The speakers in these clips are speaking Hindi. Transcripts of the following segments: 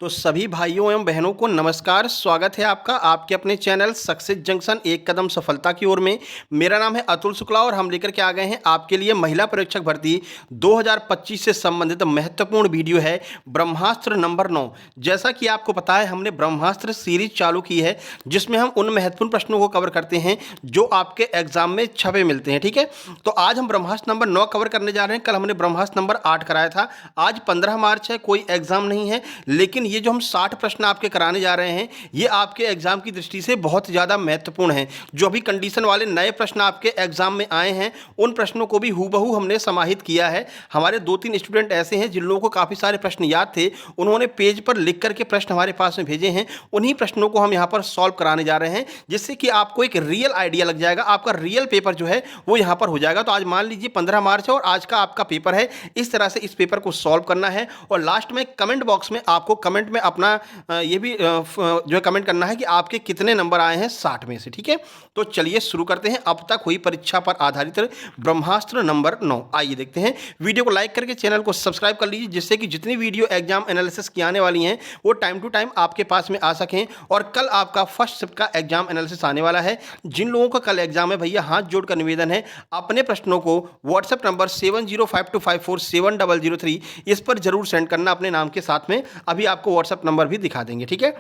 तो सभी भाइयों एवं बहनों को नमस्कार। स्वागत है आपका आपके अपने चैनल सक्सेस जंक्शन एक कदम सफलता की ओर में। मेरा नाम है अतुल शुक्ला और हम लेकर के आ गए हैं आपके लिए महिला परीक्षक भर्ती 2025 से संबंधित महत्वपूर्ण वीडियो है ब्रह्मास्त्र नंबर 9। जैसा कि आपको पता है हमने ब्रह्मास्त्र सीरीज चालू की है जिसमें हम उन महत्वपूर्ण प्रश्नों को कवर करते हैं जो आपके एग्जाम में छपे मिलते हैं। ठीक है, तो आज हम ब्रह्मास्त्र नंबर 9 कवर करने जा रहे हैं। कल हमने ब्रह्मास्त्र नंबर 8 कराया था। आज 15 मार्च है, कोई एग्जाम नहीं है, लेकिन ये जो हम 60 प्रश्न आपके कराने जा रहे हैं ये आपके एग्जाम की दृष्टि से बहुत ज़्यादा महत्वपूर्ण हैं। जो अभी कंडीशन वाले नए प्रश्न आपके एग्जाम में आए हैं उन प्रश्नों को भी हूबहू हमने समाहित किया है। हमारे 2-3 स्टूडेंट ऐसे हैं जिन लोगों को काफ़ी सारे प्रश्न याद थे, उन्होंने पेज पर लिख करके प्रश्न हमारे पास में भेजे हैं। उन्हीं प्रश्नों को हम यहाँ पर सॉल्व कराने जा रहे हैं जिससे कि आपको एक रियल आइडिया लग जाएगा, आपका रियल पेपर जो है वो यहाँ पर हो जाएगा। तो आज मान लीजिए 15 मार्च है और आज का आपका पेपर है। इस तरह से इस पेपर को सॉल्व करना है और लास्ट में कमेंट बॉक्स में आपको कमेंट में अपना ये भी जो है कमेंट करना है कि आपके कितने नंबर आए हैं 60 में से। ठीक है, तो चलिए शुरू करते हैं अब तक हुई परीक्षा पर आधारित ब्रह्मास्त्र नंबर 9। आइए देखते हैं। वीडियो को लाइक करके चैनल को सब्सक्राइब कर लीजिए जिससे कि जितनी वीडियो एग्जाम एनालिसिस की आने वाली हैं वो टाइम टू टाइम आपके पास में आ सकें। और कल आपका फर्स्ट शिफ्ट का एग्जाम एनालिसिस आने वाला है। जिन लोगों का कल एग्जाम है भैया हाथ जोड़कर निवेदन है अपने प्रश्नों को व्हाट्सएप नंबर 7052547003 इस पर जरूर सेंड करना अपने नाम के साथ में। अभी आपको व्हाट्सएप नंबर भी दिखा देंगे। ठीक है,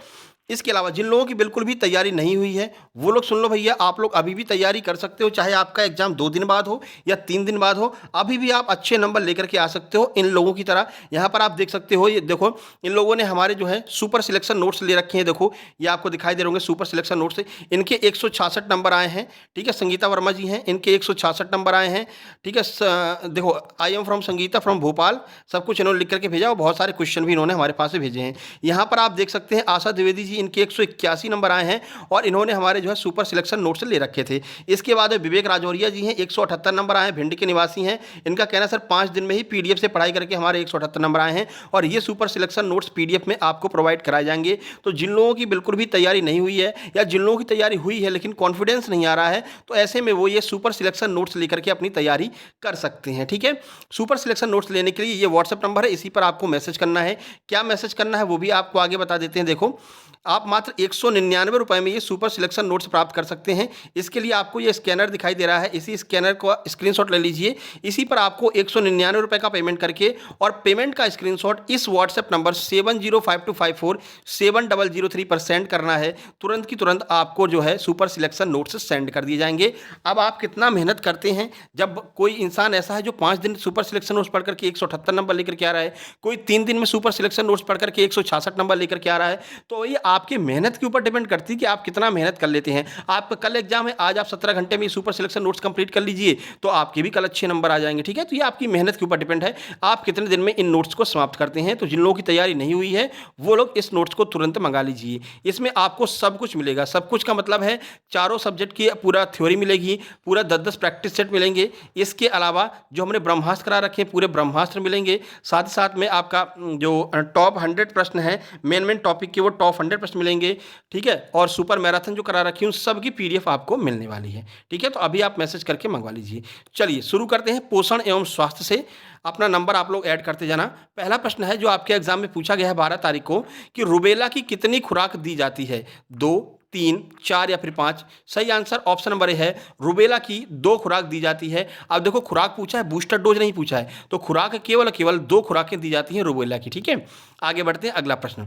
इसके अलावा जिन लोगों की बिल्कुल भी तैयारी नहीं हुई है वो लोग सुन लो भैया, आप लोग अभी भी तैयारी कर सकते हो, चाहे आपका एग्जाम 2 दिन बाद हो या 3 दिन बाद हो, अभी भी आप अच्छे नंबर लेकर के आ सकते हो इन लोगों की तरह। यहाँ पर आप देख सकते हो, ये देखो इन लोगों ने हमारे जो है सुपर सिलेक्शन नोट्स ले रखे हैं। देखो ये आपको दिखाई दे रहे होंगे सुपर सिलेक्शन नोट्स, इनके 166 नंबर आए हैं। ठीक है, संगीता वर्मा जी हैं, इनके 166 नंबर आए हैं। ठीक है, देखो I am from Sangeeta from Bhopal, सब कुछ इन्होंने लिख करके भेजा और बहुत सारे क्वेश्चन भी इन्होंने हमारे पास से भेजे हैं। यहाँ पर आप देख सकते हैं आशा द्विवेदी जी, इनके 181 नंबर आए हैं और इन्होंने हमारे जो है सुपर सिलेक्शन नोट से ले रखे थे। इसके बाद विवेक राजौरिया जी हैं, 178 नंबर आए हैं, भिंड के निवासी हैं। इनका कहना सर 5 दिन में ही पीडीएफ से पढ़ाई करके हमारे 178 नंबर आए हैं और ये सुपर सिलेक्शन नोट्स पीडीएफ में आपको प्रोवाइड कराए जाएंगे। तो जिन लोगों की बिल्कुल भी तैयारी नहीं हुई है या जिन लोगों की तैयारी हुई है लेकिन कॉन्फिडेंस नहीं आ रहा है तो ऐसे में वो ये सुपर सिलेक्शन नोट्स लेकर के अपनी तैयारी कर सकते हैं। ठीक है, सुपर सिलेक्शन नोट्स लेने के लिए ये व्हाट्सएप नंबर है, इसी पर आपको मैसेज करना है। क्या मैसेज करना है वो भी आपको आगे बता देते हैं। देखो आप मात्र 199 रुपए में ये सुपर सिलेक्शन नोट्स प्राप्त कर सकते हैं। इसके लिए आपको ये स्कैनर दिखाई दे रहा है, इसी स्कैनर को स्क्रीनशॉट ले लीजिए। इसी पर आपको 199 रुपए का पेमेंट करके और पेमेंट का स्क्रीनशॉट इस व्हाट्सएप नंबर 7052547003 पर सेंड करना है। तुरंत की तुरंत आपको जो है सुपर सिलेक्शन नोट्स सेंड कर दिए जाएंगे। अब आप कितना मेहनत करते हैं, जब कोई इंसान ऐसा है जो 5 दिन सुपर सिलेक्शन नोट्स पढ़ करके 178 नंबर लेकर के आ रहा है, कोई 3 दिन में सुपर सिलेक्शन नोट्स पढ़ करके 166 नंबर लेकर के आ रहा है, तो ये आपके मेहनत के ऊपर डिपेंड करती है कि आप कितना मेहनत कर लेते हैं। आपका कल एग्जाम है, आज आप 17 घंटे में सुपर सिलेक्शन नोट्स कंप्लीट कर लीजिए तो आपके भी कल अच्छे नंबर आ जाएंगे। ठीक है, तो ये आपकी मेहनत के ऊपर डिपेंड है आप कितने दिन में इन नोट्स को समाप्त करते हैं। तो जिन लोगों की तैयारी नहीं हुई है वो लोग इस नोट्स को तुरंत मंगा लीजिए। इसमें आपको सब कुछ मिलेगा। सब कुछ का मतलब है चारों सब्जेक्ट की पूरा थ्योरी मिलेगी, पूरा 10-10 प्रैक्टिस सेट मिलेंगे। इसके अलावा जो हमने ब्रह्मास्त्र करा रखे हैं पूरे ब्रह्मास्त्र मिलेंगे। साथ ही साथ में आपका जो टॉप 100 प्रश्न है मेन टॉपिक के वो टॉप 100 प्रश्न मिलेंगे। ठीक है, और सुपर मैराथन जो करा रखी है उन सब की पीडीएफ आपको मिलने वाली है। ठीक है, तो अभी आप मैसेज करके मंगवा लीजिए। चलिए शुरू करते हैं पोषण एवं स्वास्थ्य से। अपना नंबर आप लोग ऐड करते जाना। पहला प्रश्न है जो आपके एग्जाम में पूछा गया है 12 तारीख को कि रुबेला की कितनी खुराक दी जाती है, 2, 3, 4 या फिर 5। सही आंसर ऑप्शन नंबर ए है, रुबेला की 2 खुराक दी जाती है। अब देखो खुराक पूछा है, बूस्टर डोज नहीं पूछा है, तो खुराक केवल 2 खुराकें दी जाती हैं रुबेला की। ठीक है, आगे बढ़ते हैं अगला प्रश्न।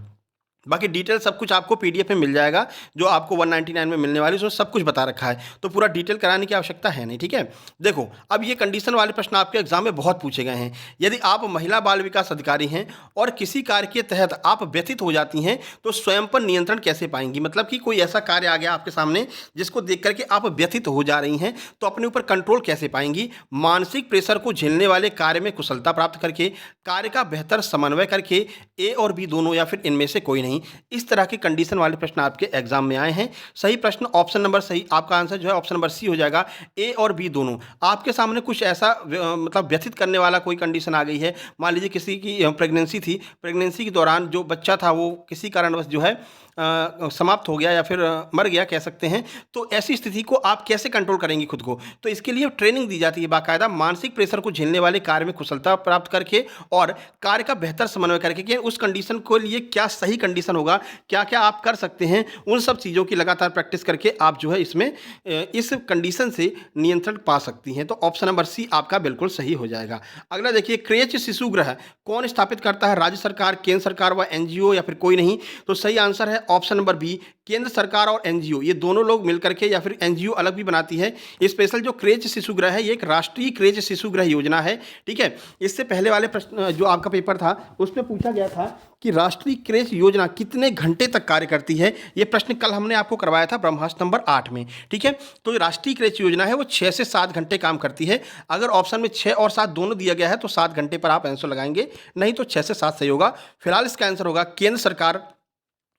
बाकी डिटेल सब कुछ आपको पीडीएफ में मिल जाएगा जो आपको 199 में मिलने वाली, उसमें सब कुछ बता रखा है, तो पूरा डिटेल कराने की आवश्यकता है नहीं। ठीक है, देखो अब ये कंडीशन वाले प्रश्न आपके एग्जाम में बहुत पूछे गए हैं। यदि आप महिला बाल विकास अधिकारी हैं और किसी कार्य के तहत आप व्यथित हो जाती हैं तो स्वयं पर नियंत्रण कैसे पाएंगी। मतलब कि कोई ऐसा कार्य आ गया आपके सामने जिसको देख करके आप व्यथित हो जा रही हैं तो अपने ऊपर कंट्रोल कैसे पाएंगी। मानसिक प्रेशर को झेलने वाले कार्य में कुशलता प्राप्त करके, कार्य का बेहतर समन्वय करके, ए और बी दोनों या फिर इनमें से कोई नहीं। इस तरह के कंडीशन वाले प्रश्न आपके एग्जाम में आए हैं। सही प्रश्न ऑप्शन नंबर सही, आपका आंसर जो है ऑप्शन नंबर सी हो जाएगा, ए और बी दोनों। आपके सामने कुछ ऐसा मतलब व्यथित करने वाला कोई कंडीशन आ गई है। मान लीजिए किसी की प्रेगनेंसी थी, प्रेगनेंसी के दौरान जो बच्चा था वो किसी कारणवश जो है समाप्त हो गया या फिर मर गया कह सकते हैं, तो ऐसी स्थिति को आप कैसे कंट्रोल करेंगी खुद को? तो इसके लिए ट्रेनिंग दी जाती है बाकायदा, मानसिक प्रेशर को झेलने वाले कार्य में कुशलता प्राप्त करके और कार्य का बेहतर समन्वय करके कि उस कंडीशन को लिए क्या सही कंडीशन होगा, क्या क्या आप कर सकते हैं, उन सब चीज़ों की लगातार प्रैक्टिस करके आप जो है इसमें इस कंडीशन से नियंत्रण पा सकती हैं। तो ऑप्शन नंबर सी आपका बिल्कुल सही हो जाएगा। अगला देखिए, क्रेच शिशु गृह कौन स्थापित करता है? राज्य सरकार, केंद्र सरकार व एनजीओ या फिर कोई नहीं? तो सही आंसर है ऑप्शन नंबर बी, केंद्र सरकार और एनजीओ, ये दोनों लोग मिलकर के या फिर एनजीओ अलग भी बनाती है। स्पेशल जो क्रेच शिशु गृह है ये एक राष्ट्रीय क्रेच शिशु गृह योजना है, ठीक है। इससे पहले वाले प्रश्न जो आपका पेपर था उसमें पूछा गया था कि राष्ट्रीय क्रेच योजना कितने घंटे तक कार्य करती है। ये प्रश्न कल हमने आपको करवाया था ब्रह्मास्त्र नंबर 8 में, ठीक है। तो जो राष्ट्रीय क्रेच योजना है वो 6 से 7 घंटे काम करती है। अगर ऑप्शन में 6 और 7 दोनों दिया गया है तो 7 घंटे पर आप आंसर लगाएंगे, नहीं तो 6 से 7 सही होगा। फिलहाल इसका आंसर होगा केंद्र सरकार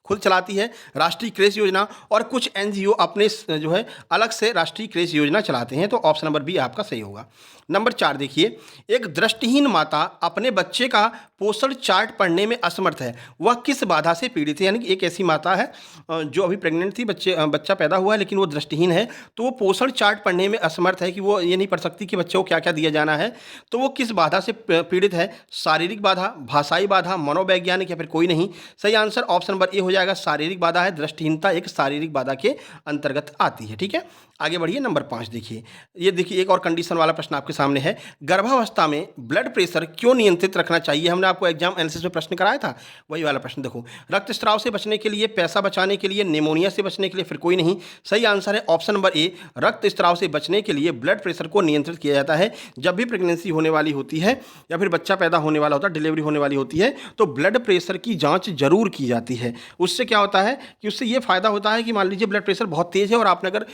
खुद चलाती है राष्ट्रीय क्रेच योजना, और कुछ एनजीओ अपने जो है अलग से राष्ट्रीय क्रेच योजना चलाते हैं। तो ऑप्शन नंबर बी आपका सही होगा। नंबर 4 देखिए, एक दृष्टिहीन माता अपने बच्चे का पोषण चार्ट पढ़ने में असमर्थ है, वह किस बाधा से पीड़ित है? यानी कि एक ऐसी माता है जो अभी प्रेग्नेंट थी, बच्चा पैदा हुआ है लेकिन वो दृष्टिहीन है, तो वो पोषण चार्ट पढ़ने में असमर्थ है कि वो ये नहीं पढ़ सकती कि बच्चे को क्या क्या दिया जाना है। तो वो किस बाधा से पीड़ित है? शारीरिक बाधा, भाषाई बाधा, मनोवैज्ञानिक या फिर कोई नहीं? सही आंसर ऑप्शन नंबर ए हो जाएगा, शारीरिक बाधा है। दृष्टिहीनता एक शारीरिक बाधा के अंतर्गत आती है, ठीक है। आगे बढ़िए, नंबर 5 देखिए। ये देखिए एक और कंडीशन वाला प्रश्न आपके सामने है, गर्भावस्था में ब्लड प्रेशर क्यों नियंत्रित रखना चाहिए? हमने आपको एग्जाम एनालिसिस में प्रश्न कराया था, वही वाला प्रश्न देखो। रक्तस्राव से बचने के लिए, पैसा बचाने के लिए, निमोनिया से बचने के लिए, फिर कोई नहीं? सही आंसर है ऑप्शन नंबर ए, रक्तस्राव से बचने के लिए ब्लड प्रेशर को नियंत्रित किया जाता है। जब भी प्रेगनेंसी होने वाली होती है या फिर बच्चा पैदा होने वाला होता है, डिलीवरी होने वाली होती है, तो ब्लड प्रेशर की जांच जरूर की जाती है। उससे क्या होता है कि उससे ये फायदा होता है कि मान लीजिए ब्लड प्रेशर बहुत तेज है और आपने अगर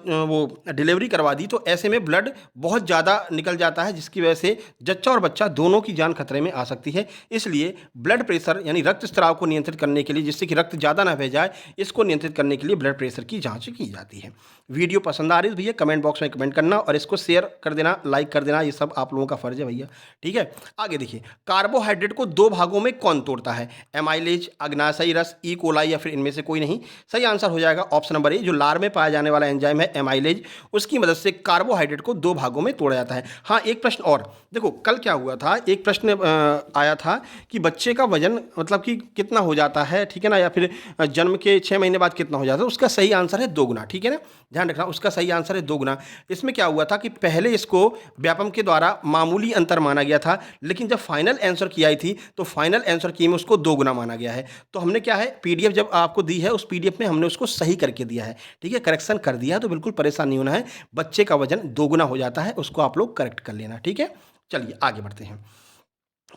वो डिलीवरी करवा दी तो ऐसे में ब्लड बहुत ज़्यादा निकल जाता है, जिसकी वजह से जच्चा और बच्चा दोनों की जान खतरे में आ सकती है। इसलिए ब्लड प्रेशर यानी रक्तस्राव को नियंत्रित करने के लिए, जिससे कि रक्त ज़्यादा ना बह जाए, इसको नियंत्रित करने के लिए ब्लड प्रेशर की जांच की जाती है। वीडियो पसंद आ रही है भैया कमेंट बॉक्स में कमेंट करना और इसको शेयर कर देना, लाइक कर देना, ये सब आप लोगों का फर्ज है भैया, ठीक है। आगे देखिए, कार्बोहाइड्रेट को 2 भागों में कौन तोड़ता है? एमाइलेज, अग्नाशयी रस, ई कोलाई या फिर इनमें से कोई नहीं? सही आंसर हो जाएगा ऑप्शन नंबर ए, जो लार में पाया जाने वाला एंजाइम है एमाइलेज, उसकी मदद से कार्बोहाइड्रेट को 2 भागों में तोड़ा जाता है। हाँ, एक प्रश्न और देखो, कल क्या हुआ था, एक प्रश्न आया था कि बच्चे का वजन मतलब कि कितना हो जाता है, ठीक है ना, या फिर जन्म के 6 महीने बाद कितना हो जाता है? उसका सही आंसर है 2 गुना, ठीक है ना, ध्यान रखना, उसका सही आंसर है 2 गुना। इसमें क्या हुआ था कि पहले इसको व्यापम के द्वारा मामूली अंतर माना गया था, लेकिन जब फाइनल आंसर की आई थी तो फाइनल आंसर की में उसको 2 गुना माना गया है। तो हमने क्या है, पीडीएफ जब आपको दी है उस पीडीएफ में हमने उसको सही करके दिया है, ठीक है, करेक्शन कर दिया है। तो बिल्कुल परेशान नहीं होना है, बच्चे का वजन 2 गुना हो जाता है, उसको आप लोग करेक्ट कर लेना, ठीक है। चलिए आगे बढ़ते हैं।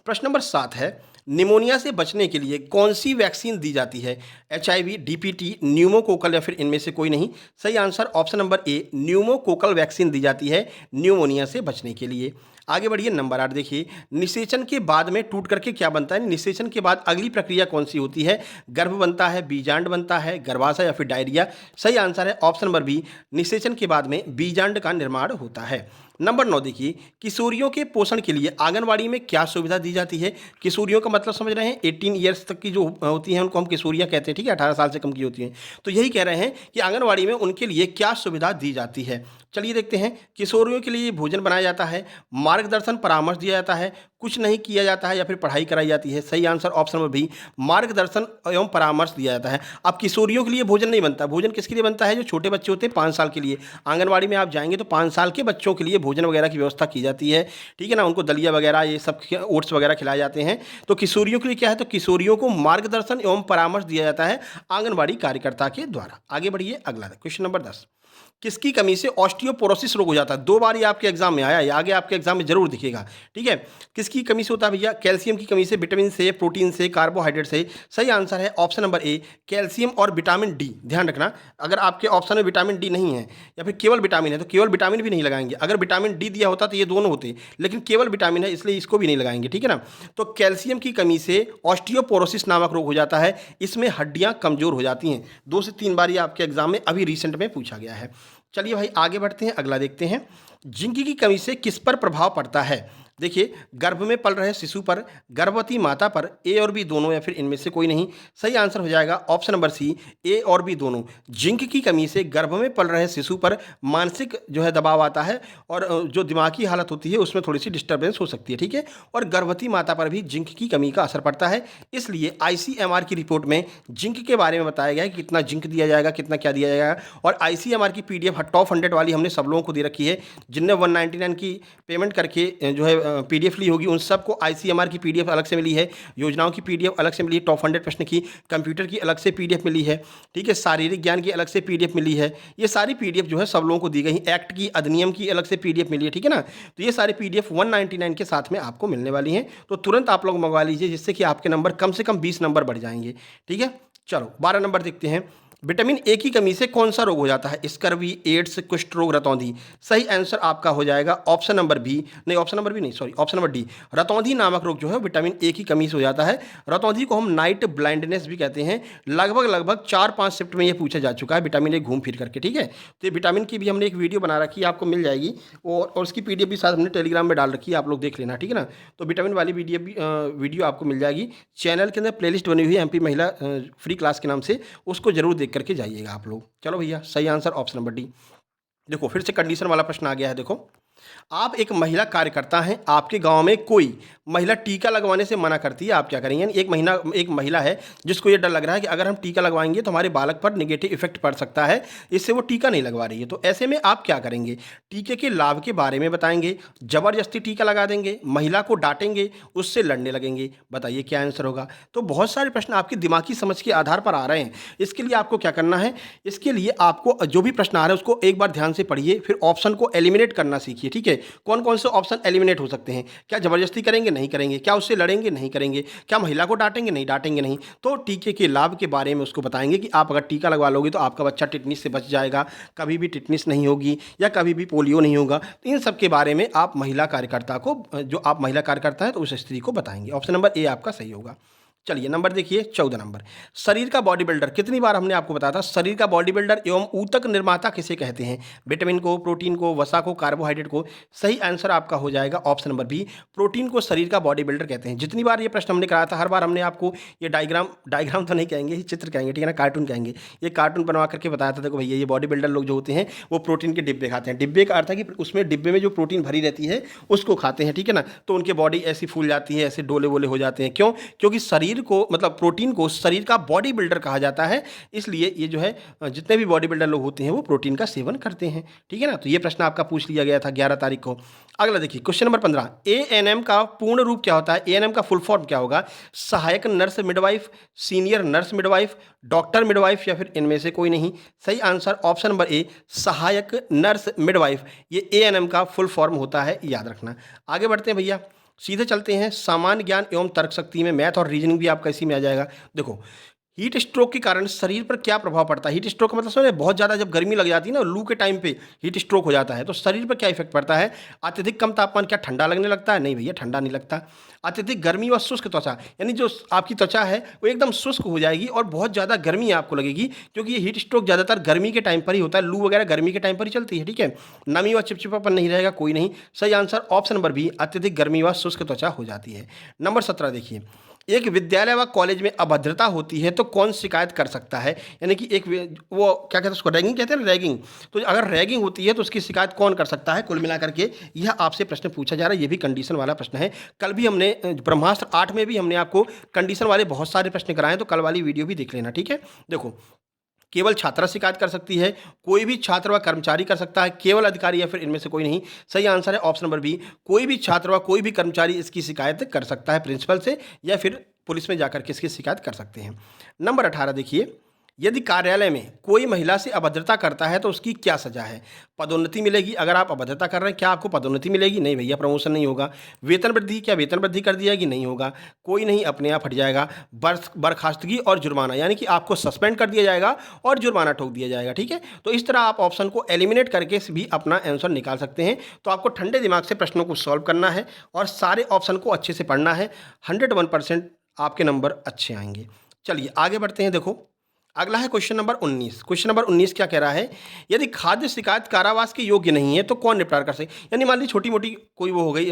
प्रश्न नंबर 7 है, निमोनिया से बचने के लिए कौन सी वैक्सीन दी जाती है? एचआईवी, डीपीटी, न्यूमोकोकल या फिर इनमें से कोई नहीं? सही answer option number A, pneumococcal vaccine दी जाती है न्यूमोनिया से बचने के लिए। आगे बढ़िए, नंबर 8 देखिए, निषेचन के बाद में टूट करके क्या बनता है? निषेचन के बाद अगली प्रक्रिया कौन सी होती है? गर्भ बनता है, बीजांड बनता है, गर्भाशय या फिर डायरिया? सही आंसर है ऑप्शन नंबर बी, निषेचन के बाद में बीजांड का निर्माण होता है। नंबर 9 देखिए, किशोरियों के पोषण के लिए आंगनवाड़ी में क्या सुविधा दी जाती है? किशोरियों का मतलब समझ रहे हैं, 18 ईयर्स तक की जो होती हैं उनको हम किशोरियाँ कहते हैं, ठीक है, 18 साल से कम की होती हैं। तो यही कह रहे हैं कि आंगनवाड़ी में उनके लिए क्या सुविधा दी जाती है। चलिए देखते हैं, किशोरियों के लिए भोजन बनाया जाता है, मार्गदर्शन परामर्श दिया जाता है, कुछ नहीं किया जाता है या फिर पढ़ाई कराई जाती है? सही आंसर ऑप्शन नंबर बी, मार्गदर्शन एवं परामर्श दिया जाता है। अब किशोरियों के लिए भोजन नहीं बनता, भोजन किसके लिए बनता है? जो छोटे बच्चे होते हैं 5 साल के लिए। आंगनवाड़ी में आप जाएंगे तो 5 साल के बच्चों के लिए भोजन वगैरह की व्यवस्था की जाती है, ठीक है ना, उनको दलिया वगैरह ये सब ओट्स वगैरह खिलाए जाते हैं। तो किशोरियों के लिए क्या है, तो किशोरियों को मार्गदर्शन एवं परामर्श दिया जाता है आंगनवाड़ी कार्यकर्ता के द्वारा। आगे बढ़िए, अगला क्वेश्चन नंबर 10, किसकी कमी से ऑस्टियोपोरोसिस रोग हो जाता है? 2 बार ये आपके एग्जाम में आया है, आगे आपके एग्जाम में जरूर दिखेगा, ठीक है। किसकी कमी से होता है भैया? कैल्शियम की कमी से, विटामिन से, प्रोटीन से, कार्बोहाइड्रेट से? सही आंसर है ऑप्शन नंबर ए, कैल्शियम और विटामिन डी। ध्यान रखना, अगर आपके ऑप्शन में विटामिन डी नहीं है या फिर केवल विटामिन है तो केवल विटामिन भी नहीं लगाएंगे। अगर विटामिन डी दिया होता तो ये दोनों होते, लेकिन केवल विटामिन है इसलिए इसको भी नहीं लगाएंगे, ठीक है ना। तो कैल्शियम की कमी से ऑस्टियोपोरोसिस नामक रोग हो जाता है, इसमें हड्डियां कमजोर हो जाती हैं। 2 से 3 बार ये आपके एग्जाम में अभी रिसेंट में पूछा गया है। चलिए भाई आगे बढ़ते हैं, अगला देखते हैं, जिंक की कमी से किस पर प्रभाव पड़ता है? देखिए, गर्भ में पल रहे शिशु पर, गर्भवती माता पर, ए और बी दोनों या फिर इनमें से कोई नहीं। सही आंसर हो जाएगा ऑप्शन नंबर सी, ए और बी दोनों। जिंक की कमी से गर्भ में पल रहे शिशु पर मानसिक जो है दबाव आता है और जो दिमागी हालत होती है उसमें थोड़ी सी डिस्टर्बेंस हो सकती है, ठीक है। और गर्भवती माता पर भी जिंक की कमी का असर पड़ता है, इसलिए आईसीएमआर की रिपोर्ट में जिंक के बारे में बताया गया है कि कितना जिंक दिया जाएगा, कितना क्या दिया जाएगा। और आईसीएमआर की पीडीएफ टॉप 100 वाली हमने सब लोगों को दे रखी है, जिनने 199 की पेमेंट करके जो है पीडीएफ ली होगी उन सबको आईसीएमआर की पीडीएफ अलग से मिली है, योजनाओं की पीडीएफ अलग से मिली है, टॉप 100 प्रश्न की, कंप्यूटर की अलग से पीडीएफ मिली है, ठीक है, शारीरिक ज्ञान की अलग से पीडीएफ मिली है। ये सारी पीडीएफ जो है सब लोगों को दी गई, एक्ट की, अधिनियम की अलग से पीडीएफ मिली है, ठीक है ना। तो ये सारी पीडीएफ 199 के साथ में आपको मिलने वाली हैं, तो तुरंत आप लोग मंगवा लीजिए, जिससे कि आपके नंबर कम से कम 20 नंबर बढ़ जाएंगे, ठीक है। चलो 12 नंबर देखते हैं। विटामिन ए की कमी से कौन सा रोग हो जाता है? स्कर्वी, एड्स, कुष्ठ रोग, रतौंधी। सही आंसर आपका हो जाएगा ऑप्शन नंबर बी, नहीं ऑप्शन नंबर बी नहीं, सॉरी ऑप्शन नंबर डी। रतौंधी नामक रोग जो है विटामिन ए की कमी से हो जाता है। रतौंधी को हम नाइट ब्लाइंडनेस भी कहते हैं। लगभग 4-5 शिफ्ट में ये पूछा जा चुका है, विटामिन ए घूम फिर करके, ठीक है। तो ये विटामिन की भी हमने एक वीडियो बना रखी है, आपको मिल जाएगी, और उसकी पीडीएफ भी साथ हमने टेलीग्राम में डाल रखी है, आप लोग देख लेना, ठीक है ना। तो विटामिन वाली वीडियो आपको मिल जाएगी चैनल के अंदर, प्लेलिस्ट बनी हुई है एमपी महिला फ्री क्लास के नाम से, उसको जरूर देख करके जाइएगा आप लोग। चलो भैया, सही आंसर ऑप्शन नंबर डी। देखो फिर से कंडीशन वाला प्रश्न आ गया है। देखो, आप एक महिला कार्यकर्ता हैं, आपके गांव में कोई महिला टीका लगवाने से मना करती है, आप क्या करेंगे? यानी एक महिला है जिसको ये डर लग रहा है कि अगर हम टीका लगवाएंगे तो हमारे बालक पर नेगेटिव इफेक्ट पड़ सकता है, इससे वो टीका नहीं लगवा रही है। तो ऐसे में आप क्या करेंगे? टीके के लाभ के बारे में बताएंगे, जबरदस्ती टीका लगा देंगे, महिला को डांटेंगे, उससे लड़ने लगेंगे? बताइए क्या आंसर होगा। तो बहुत सारे प्रश्न आपकी दिमागी समझ के आधार पर आ रहे हैं। इसके लिए आपको क्या करना है? इसके लिए आपको जो भी प्रश्न आ रहे हैं उसको एक बार ध्यान से पढ़िए, फिर ऑप्शन को एलिमिनेट करना सीखिए, ठीक है। कौन कौन से ऑप्शन एलिमिनेट हो सकते हैं? क्या जबरदस्ती करेंगे? नहीं करेंगे। क्या उससे लड़ेंगे? नहीं करेंगे। क्या महिला को डांटेंगे? नहीं डांटेंगे नहीं। तो टीके के लाभ के बारे में उसको बताएंगे कि आप अगर टीका लगवा लोगे तो आपका बच्चा टिटनिस से बच जाएगा, कभी भी टिटनिस नहीं होगी या कभी भी पोलियो नहीं होगा। तो इन सब के बारे में आप महिला कार्यकर्ता को, जो आप महिला कार्यकर्ता है तो उस स्त्री को बताएंगे। ऑप्शन नंबर ए आपका सही होगा। चलिए नंबर देखिए 14 नंबर। शरीर का बॉडी बिल्डर, कितनी बार हमने आपको बताया था, शरीर का बॉडी बिल्डर एवं ऊतक निर्माता किसे कहते हैं? विटामिन को, प्रोटीन को, वसा को, कार्बोहाइड्रेट को? सही आंसर आपका हो जाएगा ऑप्शन नंबर बी, प्रोटीन को शरीर का बॉडी बिल्डर कहते हैं। जितनी बार ये प्रश्न हमने कराया था, हर बार हमने आपको ये डायग्राम तो नहीं कहेंगे, ये चित्र कहेंगे, ठीक है ना, कार्टून कहेंगे, ये कार्टून बनवा करके बताया था। देखो भैया, ये बॉडी बिल्डर लोग जो होते हैं वो प्रोटीन के डिब्बे खाते हैं। डिब्बे का अर्थ है कि उसमें डिब्बे में जो प्रोटीन भरी रहती है उसको खाते हैं, ठीक है ना। तो उनके बॉडी ऐसी फूल जाती है, ऐसे डोले वोले हो जाते हैं। क्यों? क्योंकि शरीर को, मतलब प्रोटीन को शरीर का बॉडी बिल्डर कहा जाता है, इसलिए ये जो है जितने भी बॉडी बिल्डर लोग होते हैं वो प्रोटीन का सेवन करते हैं, ठीक है ना। तो ये प्रश्न आपका पूछ लिया गया था 11 तारीख को। अगला देखिए क्वेश्चन नंबर 15। एएनएम का पूर्ण रूप क्या होता है? एएनएम का फुल फॉर्म क्या होगा? सहायक nurse midwife, senior nurse midwife, doctor midwife, या फिर इनमें से कोई नहीं? सही आंसर ऑप्शन नंबर ए, सहायक नर्स मिडवाइफ, ये एएनएम का फुल फॉर्म होता है, याद रखना। आगे बढ़ते हैं भैया, सीधे चलते हैं सामान्य ज्ञान एवं तर्क शक्ति में। मैथ और रीजनिंग भी आपका इसी में आ जाएगा। देखो, हीट स्ट्रोक के कारण शरीर पर क्या प्रभाव पड़ता है? हीट स्ट्रोक का मतलब समझे, बहुत ज़्यादा जब गर्मी लग जाती है ना, लू के टाइम पे हीट स्ट्रोक हो जाता है, तो शरीर पर क्या इफेक्ट पड़ता है? अत्यधिक कम तापमान, क्या ठंडा लगने लगता है? नहीं भैया, ठंडा नहीं लगता। अत्यधिक गर्मी व शुष्क त्वचा, यानी जो आपकी त्वचा है वो एकदम शुष्क हो जाएगी और बहुत ज़्यादा गर्मी आपको लगेगी, क्योंकि ये हीट स्ट्रोक ज़्यादातर गर्मी के टाइम पर ही होता है। लू वगैरह गर्मी के टाइम पर ही चलती है, ठीक है। नमी व चिपचिपापन नहीं रहेगा, कोई नहीं। सही आंसर ऑप्शन नंबर बी, अत्यधिक गर्मी व शुष्क त्वचा हो जाती है। नंबर 17 देखिए, एक विद्यालय व कॉलेज में अभद्रता होती है तो कौन शिकायत कर सकता है? यानी कि वो क्या कहते हैं उसको, रैगिंग कहते हैं ना, रैगिंग। तो अगर रैगिंग होती है तो उसकी शिकायत कौन कर सकता है? कुल मिलाकर के यह आपसे प्रश्न पूछा जा रहा है, ये भी कंडीशन वाला प्रश्न है। कल भी हमने ब्रह्मास्त्र 8 में भी हमने आपको कंडीशन वाले बहुत सारे प्रश्न कराए, तो कल वाली वीडियो भी देख लेना, ठीक है। देखो, केवल छात्रा शिकायत कर सकती है, कोई भी छात्र व कर्मचारी कर सकता है, केवल अधिकारी, या फिर इनमें से कोई नहीं? सही आंसर है ऑप्शन नंबर बी, कोई भी छात्र व कोई भी कर्मचारी इसकी शिकायत कर सकता है प्रिंसिपल से, या फिर पुलिस में जाकर के इसकी शिकायत कर सकते हैं। नंबर 18 देखिए, यदि कार्यालय में कोई महिला से अभद्रता करता है तो उसकी क्या सजा है? पदोन्नति मिलेगी। अगर आप अभद्रता कर रहे हैं, क्या आपको पदोन्नति मिलेगी? नहीं भैया, प्रमोशन नहीं होगा। वेतन वृद्धि, क्या वेतन वृद्धि कर दी जाएगी? नहीं होगा, कोई नहीं, अपने आप हट जाएगा। बर्खास्तगी और जुर्माना, यानी कि आपको सस्पेंड कर दिया जाएगा और जुर्माना ठोक दिया जाएगा, ठीक है। तो इस तरह आप ऑप्शन को एलिमिनेट करके भी अपना आंसर निकाल सकते हैं। तो आपको ठंडे दिमाग से प्रश्नों को सॉल्व करना है और सारे ऑप्शन को अच्छे से पढ़ना है। 101% आपके नंबर अच्छे आएंगे। चलिए आगे बढ़ते हैं। देखो, अगला है क्वेश्चन नंबर 19। क्वेश्चन नंबर 19 क्या कह रहा है, यदि खाद्य शिकायत कारावास के योग्य नहीं है तो कौन निपटारा कर सके। यानी मान लीजिए छोटी मोटी कोई वो हो गई,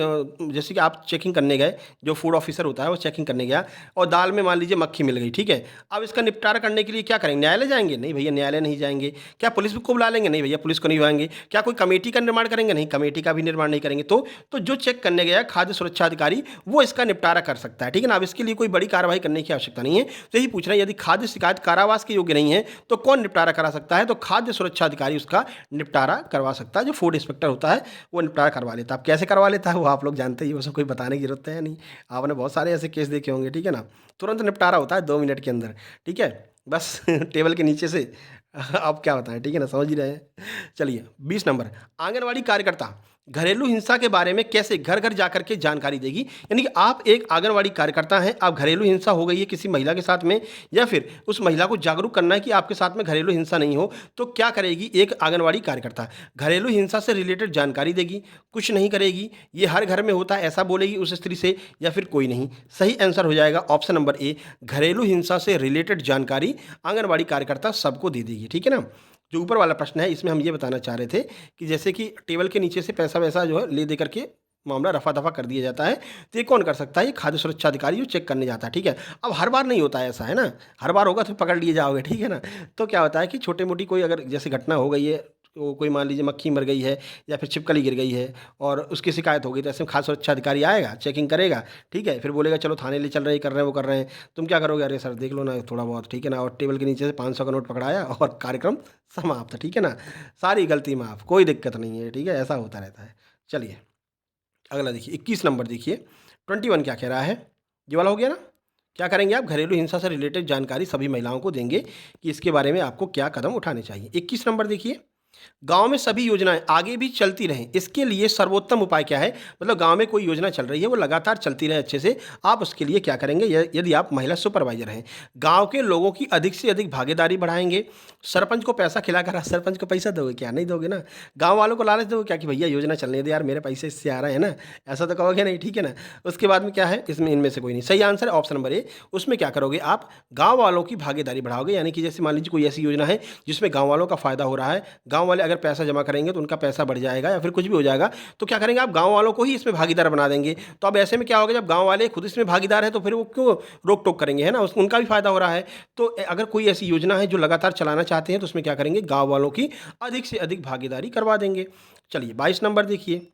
जैसे कि आप चेकिंग करने गए, जो फूड ऑफिसर होता है वो चेकिंग करने गया और दाल में मान लीजिए मक्खी मिल गई, ठीक है। अब इसका निपटारा करने के लिए क्या करेंगे, न्यायालय जाएंगे? नहीं भैया, न्यायालय नहीं जाएंगे। क्या पुलिस को बुला लेंगे? नहीं भैया, पुलिस को नहीं बुलाएंगे। क्या कोई कमेटी का निर्माण करेंगे? नहीं, कमेटी का भी निर्माण नहीं करेंगे। तो जो चेक करने गया खाद्य सुरक्षा अधिकारी वो इसका निपटारा कर सकता है, ठीक है ना। अब इसके लिए कोई बड़ी कार्रवाई करने की आवश्यकता नहीं है। तो यही पूछ रहे हैं, यदि खाद्य शिकायत कारावास के योग्य नहीं है तो कौन निपटारा करा सकता है, तो खाद्य सुरक्षा अधिकारी उसका निपटारा करवा सकता है। जो फूड इंस्पेक्टर होता है वो निपटारा करवा लेता है। अब कैसे करवा लेता है वो आप लोग जानते ही हो, उसमें कोई बताने की जरूरत है नहीं। आपने बहुत सारे ऐसे केस देखे होंगे, ठीक है ना। तुरंत निपटारा होता है 2 मिनट के अंदर, ठीक है। बस टेबल के नीचे से आप क्या बताएं, ठीक है ना, समझ ही रहे हैं। चलिए 20 नंबर, आंगनवाड़ी कार्यकर्ता घरेलू हिंसा के बारे में कैसे घर घर जाकर के जानकारी देगी। यानी कि आप एक आंगनवाड़ी कार्यकर्ता हैं, आप घरेलू हिंसा हो गई है किसी महिला के साथ में, या फिर उस महिला को जागरूक करना है कि आपके साथ में घरेलू हिंसा नहीं हो, तो क्या करेगी एक आंगनवाड़ी कार्यकर्ता, घरेलू हिंसा से रिलेटेड जानकारी देगी। कुछ नहीं करेगी, ये हर घर में होता है ऐसा बोलेगी उस स्त्री से, या फिर कोई नहीं। सही आंसर हो जाएगा ऑप्शन नंबर ए, घरेलू हिंसा से रिलेटेड जानकारी आंगनवाड़ी कार्यकर्ता सबको दे देगी, ठीक है ना। जो ऊपर वाला प्रश्न है इसमें हम ये बताना चाह रहे थे कि जैसे कि टेबल के नीचे से पैसा वैसा जो है ले दे करके मामला रफा दफा कर दिया जाता है, तो ये कौन कर सकता है, ये खाद्य सुरक्षा अधिकारी जो चेक करने जाता है, ठीक है। अब हर बार नहीं होता है ऐसा, है ना। हर बार होगा तो पकड़ लिए जाओगे, ठीक है ना। तो क्या होता है कि छोटी मोटी कोई अगर जैसे घटना हो गई है, तो कोई मान लीजिए मक्खी मर गई है या फिर छिपकली गिर गई है और उसकी शिकायत हो गई, तो ऐसे में खाद्य सुरक्षा अधिकारी आएगा, चेकिंग करेगा, ठीक है। फिर बोलेगा चलो थाने ले चल रहे हैं, कर रहे हैं, वो कर रहे हैं। तुम क्या करोगे, अरे सर देख लो ना थोड़ा बहुत, ठीक है ना। और टेबल के नीचे से 500 का नोट पकड़ाया और कार्यक्रम समाप्त, ठीक है ना। सारी गलती माफ, कोई दिक्कत नहीं है, ठीक है। ऐसा होता रहता है। चलिए अगला देखिए 21 नंबर देखिए, 21 क्या कह रहा है, ये वाला हो गया ना। क्या करेंगे आप, घरेलू हिंसा से रिलेटेड जानकारी सभी महिलाओं को देंगे कि इसके बारे में आपको क्या कदम उठाने चाहिए। 21 नंबर देखिए, गांव में सभी योजनाएं आगे भी चलती रहें, इसके लिए सर्वोत्तम उपाय क्या है। मतलब गांव में कोई योजना चल रही है वो लगातार चलती रहे अच्छे से, आप उसके लिए क्या करेंगे। यदि आप महिला सुपरवाइजर हैं, गांव के लोगों की अधिक से अधिक भागीदारी बढ़ाएंगे। सरपंच को पैसा खिलाकर सरपंच को पैसा दोगे क्या, नहीं दोगे ना। गांव वालों को लालच दोगे क्या कि भैया योजना चलने दे यार, मेरे पैसे इससे आ रहे हैं ना, ऐसा तो कहोगे नहीं, ठीक है ना। उसके बाद में क्या है, इसमें इनमें से कोई नहीं। सही आंसर है ऑप्शन नंबर ए। उसमें क्या करोगे आप, गाँव वालों की भागीदारी बढ़ाओगे। यानी कि जैसे मान लीजिए कोई ऐसी योजना है जिसमें गाँव वालों का फायदा हो रहा है, गाँव वाले अगर पैसा जमा करेंगे तो उनका पैसा बढ़ जाएगा या फिर कुछ भी हो जाएगा, तो क्या करेंगे आप गांव वालों को ही इसमें भागीदार बना देंगे। तो अब ऐसे में क्या होगा, जब गांव वाले खुद इसमें भागीदार है तो फिर वो क्यों रोक टोक करेंगे, है ना। उनका भी फायदा हो रहा है। तो अगर कोई ऐसी योजना है जो लगातार चलाना चाहते हैं तो उसमें क्या करेंगे, गांव वालों की अधिक से अधिक भागीदारी करवा देंगे। चलिए 22 नंबर देखिए,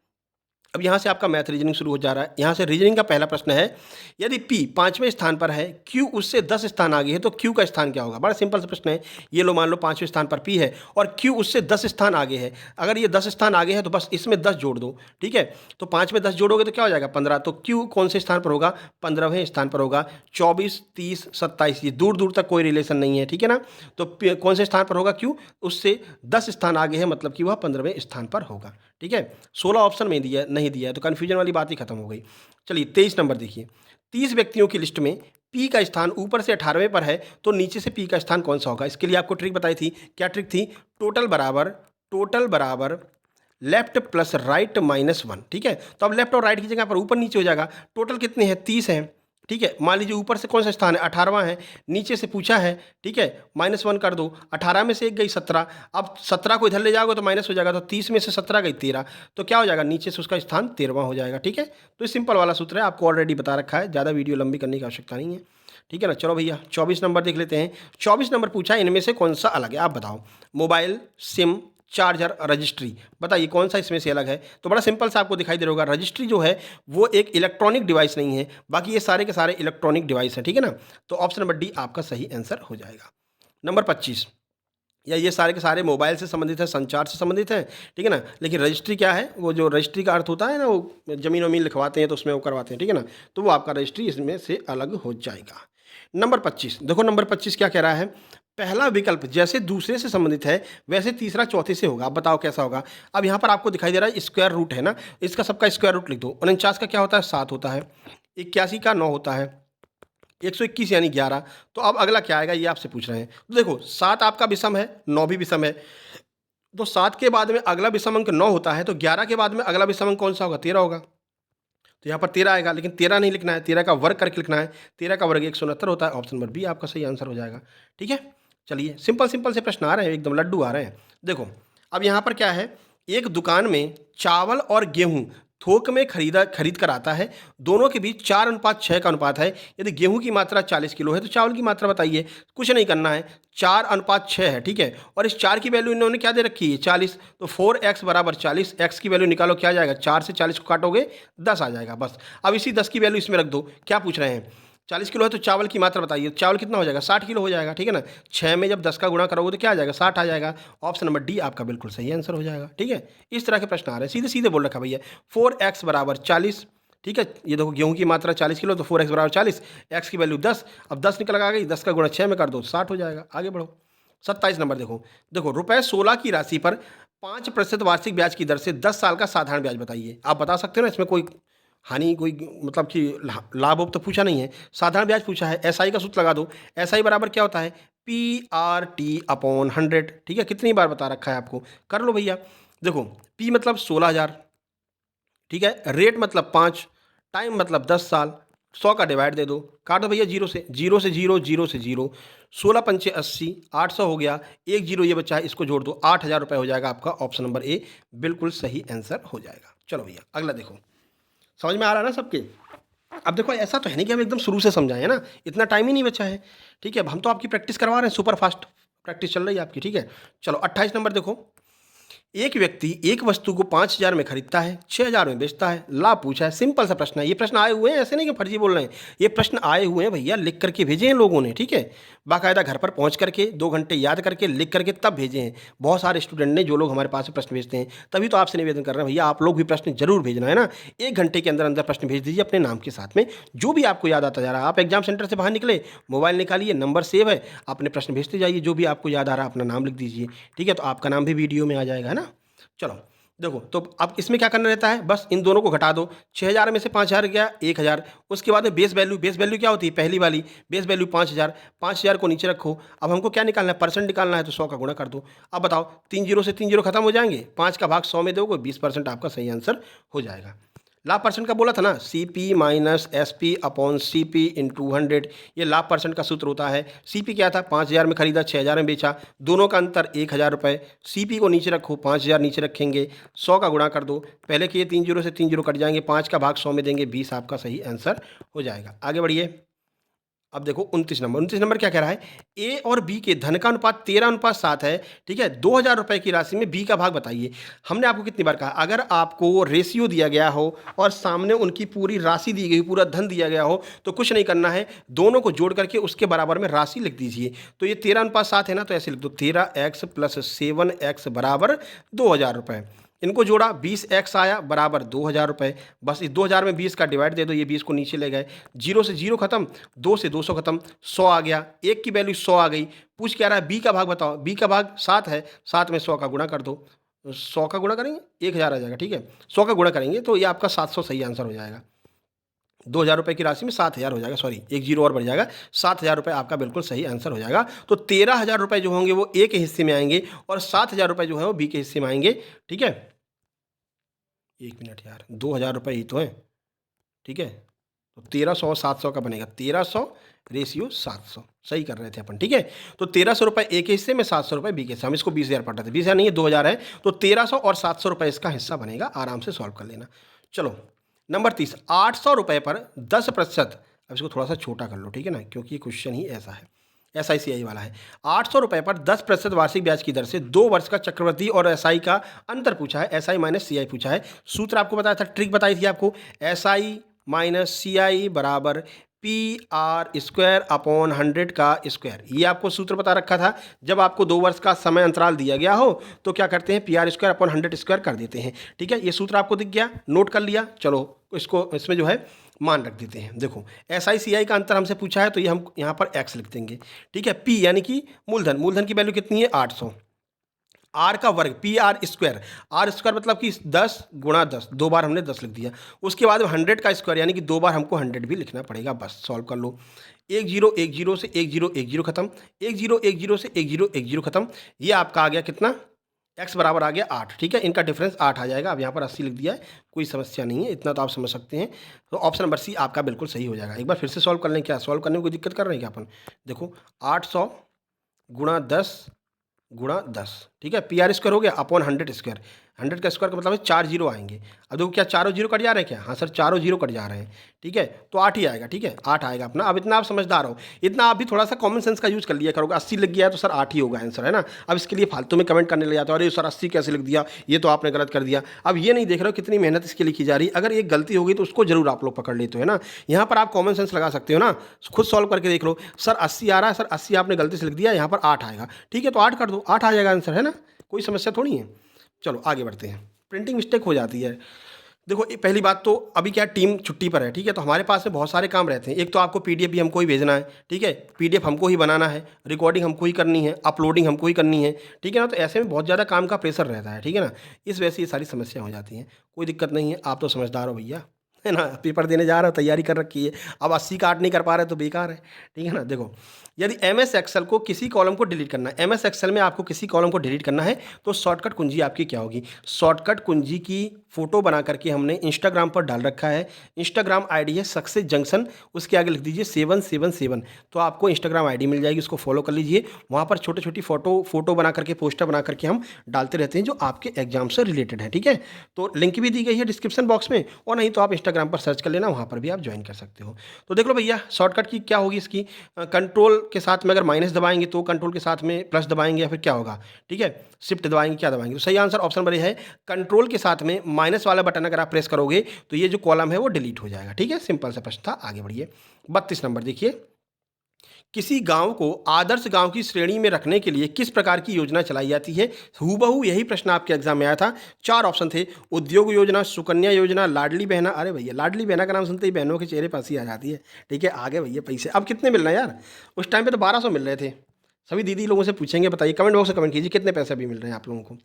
अब यहाँ से आपका मैथ रीजनिंग शुरू हो जा रहा है। यहाँ से रीजनिंग का पहला प्रश्न है, यदि P 5वें स्थान पर है, Q उससे 10 स्थान आगे है, तो Q का स्थान क्या होगा। बड़ा सिंपल सा प्रश्न है। ये लो मान लो 5वें स्थान पर P है और Q उससे 10 स्थान आगे है। अगर ये 10 स्थान आगे है तो बस इसमें 10 जोड़ दो, ठीक है। तो 5 में 10 जोड़ोगे तो क्या हो जाएगा 15। तो Q कौन से स्थान पर होगा, 15वें स्थान पर होगा। 24, 30, 27 ये दूर दूर तक कोई रिलेशन नहीं है, ठीक है ना। तो कौन से स्थान पर होगा, Q उससे 10 स्थान आगे है, मतलब कि वह 15वें स्थान पर होगा, ठीक है। 16 ऑप्शन में दिया नहीं दिया है तो कन्फ्यूजन वाली बात ही खत्म हो गई। चलिए 23 नंबर देखिए, 30 व्यक्तियों की लिस्ट में P का स्थान ऊपर से 18वें पर है, तो नीचे से P का स्थान कौन सा होगा। इसके लिए आपको ट्रिक बताई थी। क्या ट्रिक थी, टोटल बराबर लेफ्ट प्लस राइट -1, ठीक है। तो अब लेफ्ट और राइट की जगह पर ऊपर नीचे हो जाएगा। टोटल कितने हैं, 30 हैं, ठीक है। मान लीजिए ऊपर से कौन सा स्थान है, 18वां है, नीचे से पूछा है, ठीक है। -1 कर दो, 18 में से एक गई 17, अब 17 को इधर ले जाओगे तो माइनस हो जाएगा, तो 30 में से 17 गई 13, तो क्या हो जाएगा, नीचे से उसका स्थान 13वां हो जाएगा, ठीक है। तो ये सिंपल वाला सूत्र है, आपको ऑलरेडी बता रखा है, ज़्यादा वीडियो लंबी करने की आवश्यकता नहीं है, ठीक है ना। चलो भैया 24 नंबर देख लेते हैं। 24 नंबर पूछा है, इनमें से कौन सा अलग है, आप बताओ। मोबाइल, सिम, चार्जर, रजिस्ट्री, बताइए कौन सा इसमें से अलग है। तो बड़ा सिंपल सा आपको दिखाई दे रहा होगा, रजिस्ट्री जो है वो एक इलेक्ट्रॉनिक डिवाइस नहीं है, बाकी ये सारे के सारे इलेक्ट्रॉनिक डिवाइस हैं, ठीक है ना। तो ऑप्शन नंबर डी आपका सही आंसर हो जाएगा। नंबर 25, या ये सारे के सारे मोबाइल से संबंधित है, संचार से संबंधित है, ठीक है ना। लेकिन रजिस्ट्री क्या है, वो जो रजिस्ट्री का अर्थ होता है ना, वो जमीन वमीन लिखवाते हैं तो उसमें वो करवाते हैं, ठीक है ना। तो वो आपका रजिस्ट्री इसमें से अलग हो जाएगा। नंबर 25 देखो, नंबर 25 क्या कह रहा है, पहला विकल्प जैसे दूसरे से संबंधित है वैसे तीसरा चौथे से होगा। आप बताओ कैसा होगा। अब यहाँ पर आपको दिखाई दे रहा है स्क्वायर रूट है ना, इसका सबका स्क्वायर रूट लिख दो। 49 का क्या होता है, 7 होता है। 81 का 9 होता है। 121 यानी 11। तो अब अगला क्या आएगा, ये आपसे पूछ रहे हैं। तो देखो 7 आपका विषम है, 9 भी विषम है, तो 7 के बाद में अगला विषम अंक 9 होता है, तो 11 के बाद में अगला विषम अंक कौन सा होगा, 13 होगा। तो यहाँ पर 13 आएगा, लेकिन 13 नहीं लिखना है, 13 का वर्ग करके लिखना है। 13 का वर्ग 169 होता है। ऑप्शन नंबर बी आपका सही आंसर हो जाएगा, ठीक है। चलिए सिंपल सिंपल से प्रश्न आ रहे हैं, एकदम लड्डू आ रहे हैं। देखो अब यहाँ पर क्या है, एक दुकान में चावल और गेहूं थोक में खरीद कर आता है। दोनों के बीच 4:6 का अनुपात है। यदि गेहूं की मात्रा 40 किलो है तो चावल की मात्रा बताइए। कुछ नहीं करना है, 4:6 है, ठीक है। और इस 4 की वैल्यू इन्होंने क्या दे रखी है, 40। तो 4x बराबर 40, x की वैल्यू निकालो, क्या आ जाएगा, 4 से 40 को काटोगे 10 आ जाएगा बस। अब इसी 10 की वैल्यू इसमें रख दो। क्या पूछ रहे हैं, 40 किलो है तो चावल की मात्रा बताइए। चावल कितना हो जाएगा, 60 किलो हो जाएगा, ठीक है ना। 6 में जब 10 का गुणा करोगे तो क्या आ जाएगा, 60 आ जाएगा। ऑप्शन नंबर डी आपका बिल्कुल सही आंसर हो जाएगा, ठीक है। इस तरह के प्रश्न आ रहे हैं, सीधे सीधे बोल रखा भैया। 4x बराबर 40, ठीक है। ये देखो गेहूं की मात्रा 40 किलो, तो 4x बराबर 40, x की वैल्यू 10। अब 10 निकल आ गई, 10 का गुणा 6 में कर दो, 60 हो जाएगा। आगे बढ़ो, 27 नंबर देखो। देखो रुपये 16 की राशि पर 5% वार्षिक ब्याज की दर से 10 साल का साधारण ब्याज बताइए। आप बता सकते हो ना, इसमें कोई हानि, कोई मतलब कि लाभ तो पूछा नहीं है, साधारण ब्याज पूछा है। एसआई का सूत्र लगा दो। एसआई बराबर क्या होता है, PRT/100, ठीक है। कितनी बार बता रखा है आपको, कर लो भैया। देखो पी मतलब 16,000, ठीक है। रेट मतलब 5, टाइम मतलब 10 साल। 100 का डिवाइड दे दो, काट दो भैया जीरो से, जीरो से जीरो, जीरो से जीरो। 16 पंचे 80, 800 हो गया। एक जीरो ये बचा है, इसको जोड़ दो, 8,000 रुपये हो जाएगा आपका। ऑप्शन नंबर ए बिल्कुल सही आंसर हो जाएगा। चलो भैया अगला देखो, समझ में आ रहा है ना सबके। अब देखो ऐसा तो है नहीं कि हम एकदम शुरू से समझाएं, है ना, इतना टाइम ही नहीं बचा है, ठीक है। अब हम तो आपकी प्रैक्टिस करवा रहे हैं, सुपर फास्ट प्रैक्टिस चल रही है आपकी, ठीक है। चलो 28 नंबर देखो। एक व्यक्ति एक वस्तु को 5,000 में खरीदता है, 6,000 में बेचता है, लाभ पूछा है। सिंपल सा प्रश्न है, ये प्रश्न आए हुए हैं, ऐसे नहीं कि फर्जी बोल रहे हैं, ये प्रश्न आए हुए हैं भैया, लिख करके भेजे हैं लोगों ने, ठीक है। बाकायदा घर पर पहुंच करके 2 घंटे याद करके लिख करके तब भेजे हैं बहुत सारे स्टूडेंट ने, जो लोग हमारे पास से प्रश्न भेजते हैं। तभी तो आपसे निवेदन कर रहे हैं भैया, आप लोग भी प्रश्न जरूर भेजना, है ना। 1 घंटे के अंदर अंदर प्रश्न भेज दीजिए अपने नाम के साथ में, जो भी आपको याद आता जा रहा है। आप एग्जाम सेंटर से बाहर निकले, मोबाइल निकालिए, नंबर सेव है, अपने प्रश्न भेजते जाइए, जो भी आपको याद आ रहा है अपना नाम लिख दीजिए, ठीक है। तो आपका नाम भी वीडियो में आ जाएगा, है ना। चलो देखो, तो अब इसमें क्या करना रहता है, बस इन दोनों को घटा दो। 6,000 में से 5,000 गया, 1,000। उसके बाद में बेस वैल्यू, बेस वैल्यू क्या होती है, पहली वाली बेस वैल्यू 5,000। 5,000 को नीचे रखो। अब हमको क्या निकालना है, परसेंट निकालना है, तो 100 का गुणा कर दो। अब बताओ, 3 जीरो से 3 जीरो खत्म हो जाएंगे, 5 का भाग 100 में दोगे, 20% आपका सही आंसर हो जाएगा। लाभ परसेंट का बोला था ना, CP-SP/CP/100, ये लाभ परसेंट का सूत्र होता है। CP क्या था, 5,000 में खरीदा, 6,000 में बेचा, दोनों का अंतर 1,000 रुपये। CP को नीचे रखो, 5,000 नीचे रखेंगे, 100 का गुणा कर दो। पहले के 3 जीरो से 3 जीरो कट जाएंगे, 5 का भाग 100 में देंगे, 20 आपका सही आंसर हो जाएगा। आगे बढ़िए। अब देखो 29 नंबर क्या कह रहा है, ए और बी के धन का अनुपात 13:7 है, ठीक है। 2,000 रुपये की राशि में बी का भाग बताइए। हमने आपको कितनी बार कहा, अगर आपको रेशियो दिया गया हो और सामने उनकी पूरी राशि दी गई, पूरा धन दिया गया हो, तो कुछ नहीं करना है, दोनों को जोड़ करके उसके बराबर में राशि लिख दीजिए। तो ये 13:7 है ना, तो ऐसे लिख दो, 13x + 7x बराबर 2,000 रुपये। इनको जोड़ा, 20x आया बराबर 2,000 रुपये। बस इस 2,000 में 20 का डिवाइड दे दो, ये 20 को नीचे ले गए, जीरो से जीरो खत्म, 2 से 200 खत्म, 100 आ गया, एक की वैल्यू 100 आ गई। पूछ क्या रहा है, बी का भाग बताओ। बी का भाग 7 है, 7 में 100 का गुणा कर दो। 100 का गुणा करेंगे 1,000 आ जाएगा, ठीक है। 100 का गुणा करेंगे तो ये आपका 700 सही आंसर हो जाएगा। 2,000 रुपये की राशि में 7,000 हो जाएगा, सॉरी एक जीरो और बढ़ जाएगा, 7,000 रुपये आपका बिल्कुल सही आंसर हो जाएगा। तो 13,000 रुपये जो होंगे वो ए के हिस्से में आएंगे, और 7,000 रुपये जो है वो बी के हिस्से में आएंगे, ठीक है। 1 मिनट यार, 2,000 रुपये ही तो है, ठीक है। तो 1,300 और 700 का बनेगा, 1,300 रेशियो 700, सही कर रहे थे अपन, ठीक है। तो 1,300 रुपये ए के हिस्से में, 700 रुपये बी के हिस्से। हम इसको 20,000 पढ़ रहे थे, 20,000 नहीं है, 2,000 है। तो 1,300 और 700 रुपये इसका हिस्सा बनेगा, आराम से सॉल्व कर लेना। चलो नंबर 30, 800 रुपये पर 10%, अब इसको थोड़ा सा छोटा कर लो, ठीक है ना, क्योंकि ये क्वेश्चन ही ऐसा है, SICI वाला है। 800 रुपये पर 10% वार्षिक ब्याज की दर से 2 वर्ष का चक्रवृद्धि और SI का अंतर पूछा है, SI - CI पूछा है। सूत्र आपको बताया था, ट्रिक बताई थी आपको, SI - CI बराबर PR² / 100 का स्क्वायर, ये आपको सूत्र बता रखा था। जब आपको 2 वर्ष का समय अंतराल दिया गया हो तो क्या करते हैं, PR² / 100 कर देते हैं, ठीक है। ये सूत्र आपको दिख गया, नोट कर लिया। चलो इसको, इसमें जो है मान रख देते हैं। देखो SICI का अंतर हमसे पूछा है, तो ये हम यहाँ पर x लिख देंगे, ठीक है। P यानी कि मूलधन, मूलधन की वैल्यू कितनी है, 800। R का वर्ग, PR², R² मतलब कि 10 × 10, 2 बार हमने 10 लिख दिया। उसके बाद 100 का स्क्वायर, यानी कि 2 बार हमको 100 भी लिखना पड़ेगा। बस सॉल्व कर लो। 1 0 1 0 से 1 0 1 0 खत्म, 1 0 1 0 से 1 0 1 0 खत्म। ये आपका आ गया कितना, x बराबर आ गया 8, ठीक है। इनका डिफरेंस 8 आ जाएगा। अब यहाँ पर 80 लिख दिया है, कोई समस्या नहीं है, इतना तो आप समझ सकते हैं। तो ऑप्शन नंबर सी आपका बिल्कुल सही हो जाएगा। एक बार फिर से सॉल्व कर लें, क्या सॉल्व करने में कोई दिक्कत कर रहे हैं क्या अपन। देखो 800 गुणा 10 गुणा 10, ठीक है। पी आर स्क्वायर हो गया अपॉन 100 स्क्वायर। 100 का स्क्वायर का मतलब है 4 जीरो आएंगे। अब देखो क्या चारों जीरो कट जा रहे हैं क्या? हाँ सर चारों जीरो कट जा रहे हैं, ठीक है। तो 8 ही आएगा, ठीक है, 8 आएगा अपना। अब इतना आप समझदार हो, इतना आप भी थोड़ा सा कॉमन सेंस का यूज़ कर लिया करोगे। 80 लग गया है तो सर 8 ही होगा आंसर, है ना। अब इसके लिए फालतू में कमेंट करने लग जाता है, अरे सर 80 कैसे लिख दिया, ये तो आपने गलत कर दिया। अब ये नहीं देख रहे हो कितनी मेहनत इसके लिए की जा रही है। अगर एक गलती होगी तो उसको जरूर आप लोग पकड़ लेते हो, है ना। यहाँ पर आप कॉमन सेंस लगा सकते हो ना, खुद सॉल्व करके देख लो। सर 80 आ रहा है, सर 80 आपने गलती से लिख दिया, यहाँ पर 8 आएगा, ठीक है, तो 8 कर दो, 8 आ जाएगा आंसर, है ना। कोई समस्या थोड़ी है। चलो आगे बढ़ते हैं। प्रिंटिंग मिस्टेक हो जाती है। देखो पहली बात तो अभी क्या टीम छुट्टी पर है, ठीक है, तो हमारे पास में बहुत सारे काम रहते हैं। एक तो आपको पीडीएफ भी हमको ही भेजना है, ठीक है, पीडीएफ हमको ही बनाना है, रिकॉर्डिंग हमको ही करनी है, अपलोडिंग हमको ही करनी है, ठीक है ना। तो ऐसे में बहुत ज़्यादा काम का प्रेशर रहता है, ठीक है ना। इस वजह से ये सारी समस्या हो जाती हैं। कोई दिक्कत नहीं है, आप तो समझदार हो भैया, है ना। पेपर देने जा रहे हो, तैयारी कर रखी है, अब 80 का 8 नहीं कर पा रहे तो बेकार है, ठीक है ना। देखो यदि एम एस एक्सेल को किसी कॉलम को डिलीट करना है, एम एस एक्सेल में आपको किसी कॉलम को डिलीट करना है, तो शॉर्टकट कुंजी आपकी क्या होगी? शॉर्टकट कुंजी की फोटो बना करके हमने इंस्टाग्राम पर डाल रखा है। इंस्टाग्राम आईडी है सक्सेस जंक्शन, उसके आगे लिख दीजिए 777, तो आपको इंस्टाग्राम आईडी मिल जाएगी, उसको फॉलो कर लीजिए। वहाँ पर छोटी छोटी फोटो बना करके, पोस्टर बना करके हम डालते रहते हैं जो आपके एग्जाम से रिलेटेड है, ठीक है। तो लिंक भी दी गई है डिस्क्रिप्शन बॉक्स में, और नहीं तो आप इंस्टाग्राम पर सर्च कर लेना, वहाँ पर भी आप ज्वाइन कर सकते हो। तो देख लो भैया, शॉर्टकट की क्या होगी इसकी, कंट्रोल के साथ में अगर माइनस दबाएंगे तो कंट्रोल के साथ में प्लस दबाएंगे, या फिर क्या होगा, ठीक है, शिफ्ट दबाएंगे, क्या दबाएंगे। तो सही आंसर ऑप्शन नंबर है, कंट्रोल के साथ में माइनस वाला बटन अगर आप प्रेस करोगे तो ये जो कॉलम है वो डिलीट हो जाएगा, ठीक है। सिंपल सा प्रश्न था। आगे बढ़िए, 32 नंबर देखिए। किसी गांव को आदर्श गांव की श्रेणी में रखने के लिए किस प्रकार की योजना चलाई जाती है? हूबहू यही प्रश्न आपके एग्जाम में आया था। 4 ऑप्शन थे, उद्योग योजना, सुकन्या योजना, लाडली बहना। अरे भैया लाडली बहना का नाम सुनते ही बहनों के चेहरे पर हंसी आ जाती है, ठीक है। आगे भैया पैसे अब कितने मिल रहे हैं यार? उस टाइम पे तो 1200 मिल रहे थे। सभी दीदी लोगों से पूछेंगे, बताइए कमेंट बॉक्स में कमेंट कीजिए कितने पैसे अभी मिल रहे हैं आप लोगों को,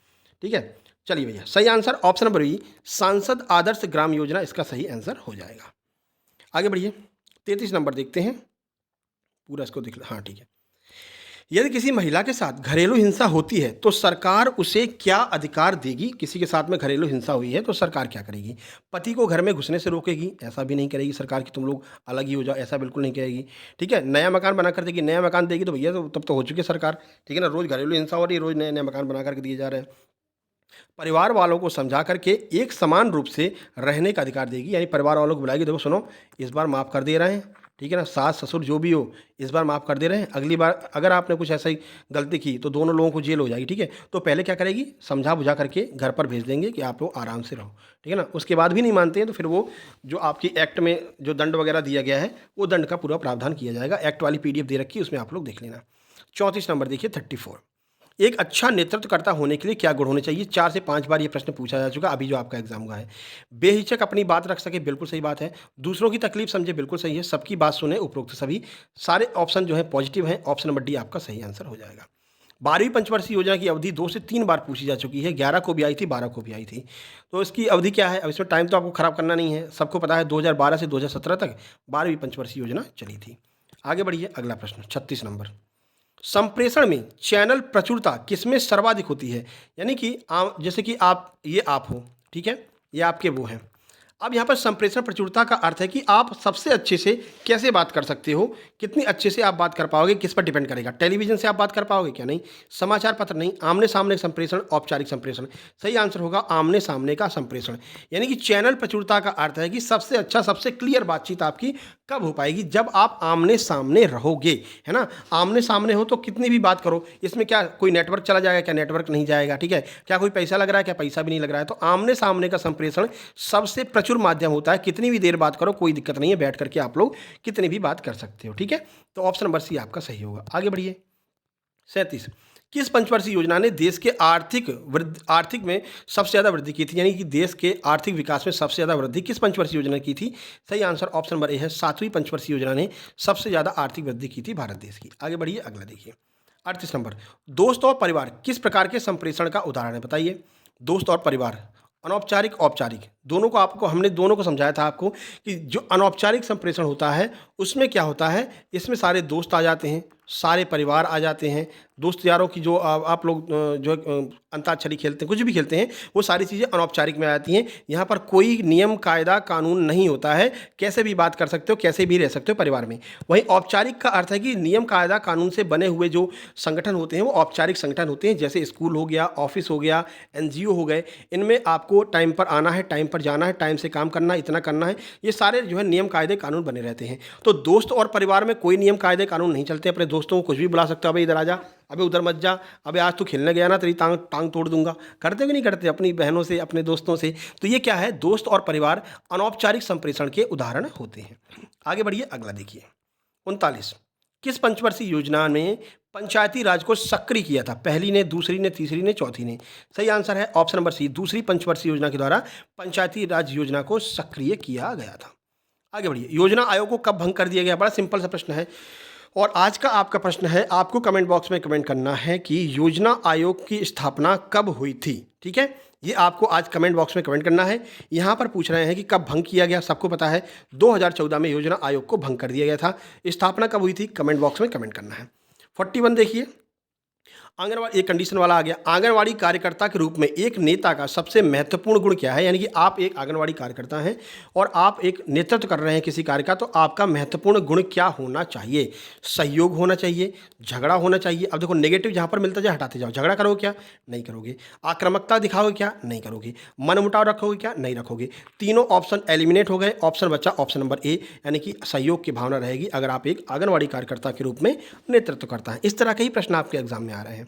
ठीक है। चलिए भैया, सही आंसर ऑप्शन नंबर बी, सांसद आदर्श ग्राम योजना इसका सही आंसर हो जाएगा। आगे बढ़िए, 33 नंबर देखते हैं, पूरा इसको देख लो, हाँ ठीक है। यदि किसी महिला के साथ घरेलू हिंसा होती है तो सरकार उसे क्या अधिकार देगी? किसी के साथ में घरेलू हिंसा हुई है तो सरकार क्या करेगी? पति को घर में घुसने से रोकेगी? ऐसा भी नहीं करेगी सरकार कि तुम लोग अलग ही हो जाओ, ऐसा बिल्कुल नहीं करेगी, ठीक है। नया मकान बना कर देगी? नया मकान देगी तो भैया तो तब तो हो चुकी है सरकार, ठीक है ना। रोज़ घरेलू हिंसा हो रही है, रोज़ नए नए मकान बना करके दिए जा रहे हैं। परिवार वालों को समझा करके एक समान रूप से रहने का अधिकार देगी, यानी परिवार वालों को बुलाएगी, देखो सुनो इस बार माफ़ कर दे रहे हैं, ठीक है ना, सास ससुर जो भी हो इस बार माफ़ कर दे रहे हैं, अगली बार अगर आपने कुछ ऐसा ही गलती की तो दोनों लोगों को जेल हो जाएगी, ठीक है। तो पहले क्या करेगी, समझा बुझा करके घर पर भेज देंगे कि आप लोग आराम से रहो, ठीक है ना। उसके बाद भी नहीं मानते हैं तो फिर वो जो आपकी एक्ट में जो दंड वगैरह दिया गया है वो दंड का पूरा प्रावधान किया जाएगा। एक्ट वाली पीडीएफ दे रखी है, उसमें आप लोग देख लेना। 34 नंबर देखिए, 34। एक अच्छा नेतृत्वकर्ता होने के लिए क्या गुण होने चाहिए? 4 से 5 बार ये प्रश्न पूछा जा चुका अभी जो आपका एग्जाम हुआ है। बेहिचक अपनी बात रख सके, बिल्कुल सही बात है। दूसरों की तकलीफ समझे, बिल्कुल सही है। सबकी बात सुने, उपरोक्त सभी सारे ऑप्शन जो है पॉजिटिव हैं। ऑप्शन नंबर डी आपका सही आंसर हो जाएगा। 12वीं पंचवर्षीय योजना की अवधि 2 से 3 बार पूछी जा चुकी है। 11 को भी आई थी, 12 को भी आई थी। तो इसकी अवधि क्या है? अब इसमें टाइम तो आपको खराब करना नहीं है, सबको पता है 2012 से 2017 तक 12वीं पंचवर्षीय योजना चली थी। आगे बढ़िए, अगला प्रश्न 36 नंबर। संप्रेषण में चैनल प्रचुरता किसमें सर्वाधिक होती है? यानी कि जैसे कि ये आप हो, ठीक है, ये आपके वो हैं। अब यहाँ पर संप्रेषण प्रचुरता का अर्थ है कि आप सबसे अच्छे से कैसे बात कर सकते हो, कितनी अच्छे से आप बात कर पाओगे, किस पर डिपेंड करेगा। टेलीविजन से आप बात कर पाओगे क्या? नहीं। समाचार पत्र नहीं। आमने सामने संप्रेषण, औपचारिक संप्रेषण। सही आंसर होगा आमने सामने का संप्रेषण। यानी कि चैनल प्रचुरता का अर्थ है कि सबसे अच्छा, सबसे क्लियर बातचीत आपकी कब हो पाएगी? जब आप आमने सामने रहोगे, है ना। आमने सामने हो तो कितनी भी बात करो, इसमें क्या कोई नेटवर्क चला जाएगा? क्या नेटवर्क नहीं जाएगा, ठीक है। क्या कोई पैसा लग रहा है? क्या पैसा भी नहीं लग रहा है। तो आमने सामने का संप्रेषण सबसे प्रचुर माध्यम होता है। कितनी भी देर बात करो, कोई दिक्कत नहीं है, बैठ करके आप लोग कितनी भी बात कर सकते हो, ठीक है। तो ऑप्शन नंबर सी आपका सही होगा। आगे बढ़िए, 37। किस पंचवर्षीय योजना ने देश के आर्थिक में सबसे ज़्यादा वृद्धि की थी? यानी कि देश के आर्थिक विकास में सबसे ज़्यादा वृद्धि किस पंचवर्षीय योजना ने की थी? सही आंसर ऑप्शन नंबर ए है, 7वीं पंचवर्षीय योजना ने सबसे ज़्यादा आर्थिक वृद्धि की थी भारत देश की। आगे बढ़िए, अगला देखिए, 38 नंबर। दोस्त और परिवार किस प्रकार के संप्रेषण का उदाहरण है? बताइए। दोस्त और परिवार, अनौपचारिक औपचारिक, दोनों को हमने दोनों को समझाया था आपको कि जो अनौपचारिक संप्रेषण होता है उसमें क्या होता है, इसमें सारे दोस्त आ जाते हैं, सारे परिवार आ जाते हैं, दोस्त यारों की जो आप लोग जो अंताक्षरी खेलते हैं, कुछ भी खेलते हैं, वो सारी चीज़ें अनौपचारिक में आती हैं। यहाँ पर कोई नियम कायदा कानून नहीं होता है, कैसे भी बात कर सकते हो, कैसे भी रह सकते हो परिवार में। वहीं औपचारिक का अर्थ है कि नियम कायदा कानून से बने हुए जो संगठन होते हैं वो औपचारिक संगठन होते हैं, जैसे स्कूल हो गया, ऑफिस हो गया, एनजीओ हो गए। इनमें आपको टाइम पर आना है, टाइम पर जाना है, टाइम से काम करना है, इतना करना है, ये सारे जो है नियम कायदे कानून बने रहते हैं। तो दोस्त और परिवार में कोई नियम कायदे कानून नहीं चलते। अपने दोस्तों को कुछ भी बुला सकते हो, अबे इधर आ जा, अबे उधर मत जा, अबे आज तू खेलने गया ना, तेरी टांग टांग तोड़ दूंगा। करते भी नहीं करते अपनी बहनों से, अपने दोस्तों से। तो ये क्या है, दोस्त और परिवार अनौपचारिक संप्रेषण के उदाहरण होते हैं। आगे बढ़िए, अगला देखिए 39। किस पंचवर्षीय योजना में पंचायती राज को सक्रिय किया था? पहली ने, दूसरी ने, तीसरी ने, चौथी ने? सही आंसर है ऑप्शन नंबर सी, दूसरी पंचवर्षीय योजना के द्वारा पंचायती राज योजना को सक्रिय किया गया था। आगे बढ़िए, योजना आयोग को कब भंग कर दिया गया? बड़ा सिंपल सा प्रश्न है और आज का आपका प्रश्न है, आपको कमेंट बॉक्स में कमेंट करना है कि योजना आयोग की स्थापना कब हुई थी। ठीक है, ये आपको आज कमेंट बॉक्स में कमेंट करना है। यहाँ पर पूछ रहे हैं कि कब भंग किया गया, सबको पता है 2014 में योजना आयोग को भंग कर दिया गया था। स्थापना कब हुई थी, कमेंट बॉक्स में कमेंट करना है। 41 देखिए, आंगनवाड़ी, एक कंडीशन वाला आ गया। आंगनवाड़ी कार्यकर्ता के रूप में एक नेता का सबसे महत्वपूर्ण गुण क्या है? यानी कि आप एक आंगनवाड़ी कार्यकर्ता हैं और आप एक नेतृत्व कर रहे हैं किसी कार्य का, तो आपका महत्वपूर्ण गुण क्या होना चाहिए? सहयोग होना चाहिए, झगड़ा होना चाहिए। अब देखो, नेगेटिव जहाँ पर मिलता जाए हटाते जाओ। झगड़ा करोगे क्या? नहीं करोगे। आक्रामकता दिखाओगे क्या? नहीं करोगे। मनमुटाव रखोगे क्या? नहीं रखोगे। तीनों ऑप्शन एलिमिनेट हो गए। ऑप्शन बचा ऑप्शन नंबर ए, यानी कि सहयोग की भावना रहेगी अगर आप एक आंगनवाड़ी कार्यकर्ता के रूप में नेतृत्व करता है। इस तरह के ही प्रश्न आपके एग्जाम में आ रहे हैं।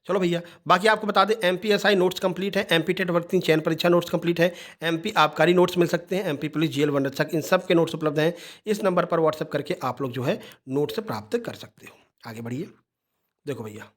चलो भैया, बाकी आपको बता दें, एमपीएसआई नोट्स कंप्लीट है, एमपी टेट भर्ती चयन परीक्षा नोट्स कंप्लीट है, एमपी आबकारी नोट्स मिल सकते हैं, एमपी पुलिस जेल वन रक्षक, इन सब के नोट्स उपलब्ध हैं। इस नंबर पर व्हाट्सएप करके आप लोग जो है नोट्स प्राप्त कर सकते हो। आगे बढ़िए, देखो भैया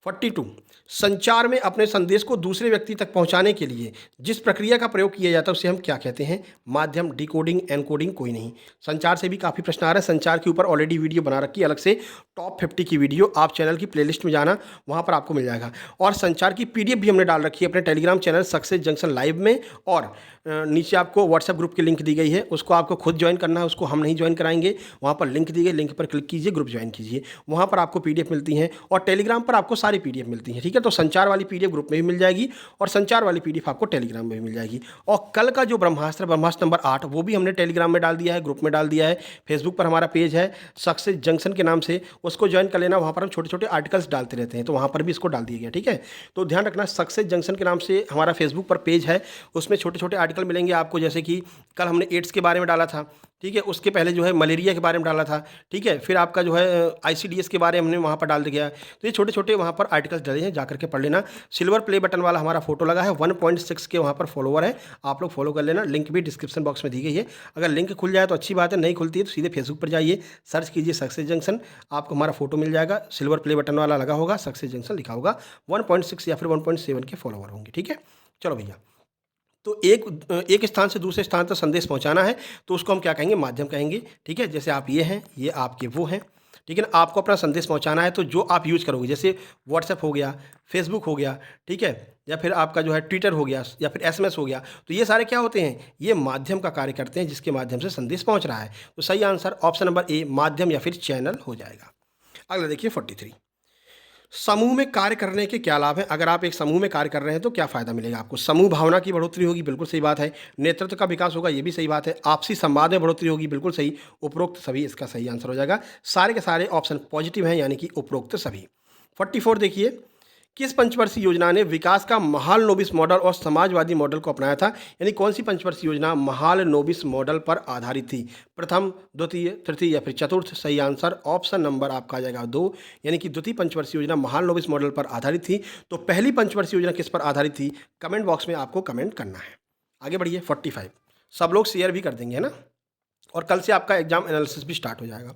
42, संचार में अपने संदेश को दूसरे व्यक्ति तक पहुंचाने के लिए जिस प्रक्रिया का प्रयोग किया जाता है उसे हम क्या कहते हैं? माध्यम, डिकोडिंग, एनकोडिंग, कोई नहीं। संचार से भी काफ़ी प्रश्न आ रहा है। संचार के ऊपर ऑलरेडी वीडियो बना रखी है अलग से, टॉप 50 की वीडियो, आप चैनल की प्लेलिस्ट में जाना, वहाँ पर आपको मिल जाएगा। और संचार की पीडीएफ भी हमने डाल रखी है अपने Telegram channel success junction live में, और नीचे आपको व्हाट्सएप ग्रुप की लिंक दी गई है, उसको आपको खुद ज्वाइन करना है, उसको हम नहीं ज्वाइन कराएंगे। वहाँ पर लिंक दी गई, लिंक पर क्लिक कीजिए, ग्रुप ज्वाइन कीजिए, वहाँ पर आपको पीडीएफ मिलती हैं और टेलीग्राम पर आपको सारी पीडीएफ मिलती हैं। ठीक है, तो संचार वाली पीडीएफ ग्रुप में भी मिल जाएगी और संचार वाली पीडीएफ आपको टेलीग्राम में भी मिल जाएगी। और कल का जो ब्रह्मास्त्र, ब्रह्मास्त्र नंबर 8, वो भी हमने टेलीग्राम में डाल दिया है, ग्रुप में डाल दिया है। फेसबुक पर हमारा पेज है सक्सेस जंक्शन के नाम से, उसको ज्वाइन कर लेना। वहाँ पर हम छोटे छोटे आर्टिकल्स डालते रहते हैं, तो वहाँ पर भी इसको डाल दिया गया। ठीक है, तो ध्यान रखना, सक्सेस जंक्शन के नाम से हमारा फेसबुक पर पेज है, उसमें छोटे छोटे आर्टिकल मिलेंगे आपको। जैसे कि कल हमने एड्स के बारे में डाला था, ठीक है, उसके पहले जो है मलेरिया के बारे में डाला था, ठीक है, फिर आपका जो है आईसीडीएस के बारे में हमने वहाँ पर डाल दिया। तो ये छोटे छोटे वहाँ पर आर्टिकल्स डले हैं, जाकर के पढ़ लेना। सिल्वर प्ले बटन वाला हमारा फोटो लगा है, 1.6 के वहाँ पर फॉलोवर है, आप लोग फॉलो कर लेना। लिंक भी डिस्क्रिप्शन बॉक्स में दी गई है। अगर लिंक खुल जाए तो अच्छी बात है, नहीं खुलती है तो सीधे फेसबुक पर जाइए, सर्च कीजिए सक्सेस जंक्शन, आपको हमारा फोटो मिल जाएगा। सिल्वर प्ले बटन वाला लगा होगा, सक्सेस जंक्शन लिखा होगा, 1.6 या फिर 1.7 के फॉलोवर होंगे। ठीक है, चलो भैया, तो एक स्थान से दूसरे स्थान तक संदेश पहुंचाना है तो उसको हम क्या कहेंगे? माध्यम कहेंगे। ठीक है, जैसे आप ये हैं, ये आपके वो हैं, ठीक है ना। आपको अपना संदेश पहुंचाना है तो जो आप यूज करोगे, जैसे व्हाट्सएप हो गया, फेसबुक हो गया, ठीक है, या फिर आपका जो है ट्विटर हो गया, या फिर एसएमएस हो गया, तो ये सारे क्या होते हैं? ये माध्यम का कार्य करते हैं जिसके माध्यम से संदेश पहुंच रहा है। तो सही आंसर ऑप्शन नंबर ए, माध्यम या फिर चैनल हो जाएगा। अगला देखिए 43, समूह में कार्य करने के क्या लाभ हैं? अगर आप एक समूह में कार्य कर रहे हैं तो क्या फायदा मिलेगा आपको? समूह भावना की बढ़ोतरी होगी, बिल्कुल सही बात है। नेतृत्व का विकास होगा, ये भी सही बात है। आपसी संवाद में बढ़ोतरी होगी, बिल्कुल सही। उपरोक्त सभी इसका सही आंसर हो जाएगा। सारे के सारे ऑप्शन पॉजिटिव हैं, यानी कि उपरोक्त सभी। 44 देखिए, किस पंचवर्षीय योजना ने विकास का महालनोबिस मॉडल और समाजवादी मॉडल को अपनाया था? यानी कौन सी पंचवर्षीय योजना महालनोबिस मॉडल पर आधारित थी? प्रथम, द्वितीय, तृतीय या फिर चतुर्थ? सही आंसर ऑप्शन नंबर आपका आ जाएगा 2, यानी कि द्वितीय पंचवर्षीय योजना महालनोबिस मॉडल पर आधारित थी। तो पहली पंचवर्षीय योजना किस पर आधारित थी? कमेंट बॉक्स में आपको कमेंट करना है। आगे बढ़िए 45, सब लोग शेयर भी कर देंगे, है ना। और कल से आपका एग्जाम एनालिसिस भी स्टार्ट हो जाएगा।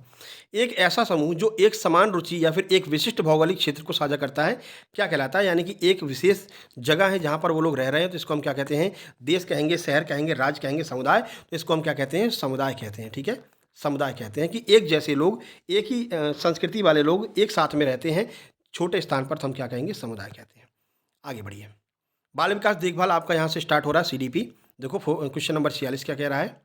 एक ऐसा समूह जो एक समान रुचि या फिर एक विशिष्ट भौगोलिक क्षेत्र को साझा करता है क्या कहलाता है? यानी कि एक विशेष जगह है जहाँ पर वो लोग रह रहे हैं, तो इसको हम क्या कहते हैं? देश कहेंगे, शहर कहेंगे, राज्य कहेंगे, समुदाय, तो इसको हम क्या कहते हैं? समुदाय कहते हैं। ठीक है, समुदाय कहते हैं कि एक जैसे लोग, एक ही संस्कृति वाले लोग एक साथ में रहते हैं छोटे स्थान पर, तो हम क्या कहेंगे? समुदाय कहते हैं। आगे बढ़िए, बाल विकास देखभाल आपका यहाँ से स्टार्ट हो रहा है, CDP। देखो क्वेश्चन नंबर 46 क्या कह रहा है?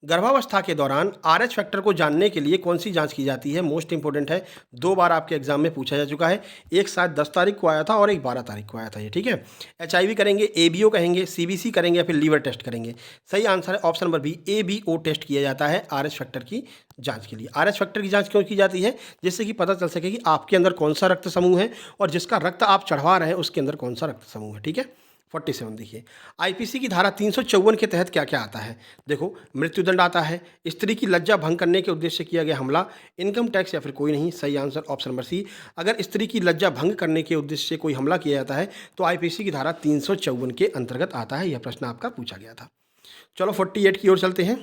गर्भावस्था के दौरान RH फैक्टर को जानने के लिए कौन सी जांच की जाती है? मोस्ट इंपॉर्टेंट है, 2 बार आपके एग्जाम में पूछा जा चुका है। एक शायद 10 तारीख को आया था और एक 12 तारीख को आया था ये, ठीक है। HIV करेंगे, ABO कहेंगे, CBC करेंगे या फिर लीवर टेस्ट करेंगे? सही आंसर है option number B, ABO test किया जाता है RH फैक्टर की जांच के लिए। RH फैक्टर की जांच क्यों की जाती है? जिससे कि पता चल सके कि आपके अंदर कौन सा रक्त समूह है और जिसका रक्त आप चढ़वा रहे हैं उसके अंदर कौन सा रक्त समूह है, ठीक है। 47 देखिए, IPC की धारा 354 के तहत क्या क्या आता है? देखो, मृत्युदंड आता है, स्त्री की लज्जा भंग करने के उद्देश्य से किया गया हमला, इनकम टैक्स या फिर कोई नहीं। सही आंसर ऑप्शन नंबर सी। अगर स्त्री की लज्जा भंग करने के उद्देश्य से कोई हमला किया जाता है तो IPC की धारा 354 के अंतर्गत आता है। यह प्रश्न आपका पूछा गया था। चलो 48 की ओर चलते हैं।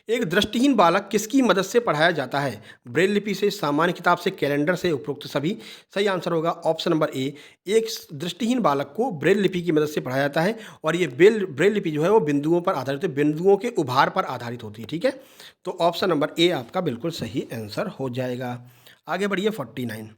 एक दृष्टिहीन बालक किसकी मदद से पढ़ाया जाता है? ब्रेल लिपि से, सामान्य किताब से, कैलेंडर से, उपरोक्त सभी। सही आंसर होगा ऑप्शन नंबर ए। एक दृष्टिहीन बालक को ब्रेल लिपि की मदद से पढ़ाया जाता है और ये ब्रेल लिपि जो है वो बिंदुओं पर आधारित है, बिंदुओं के उभार पर आधारित होती है, ठीक है। तो ऑप्शन नंबर ए आपका बिल्कुल सही आंसर हो जाएगा। आगे बढ़िए 49।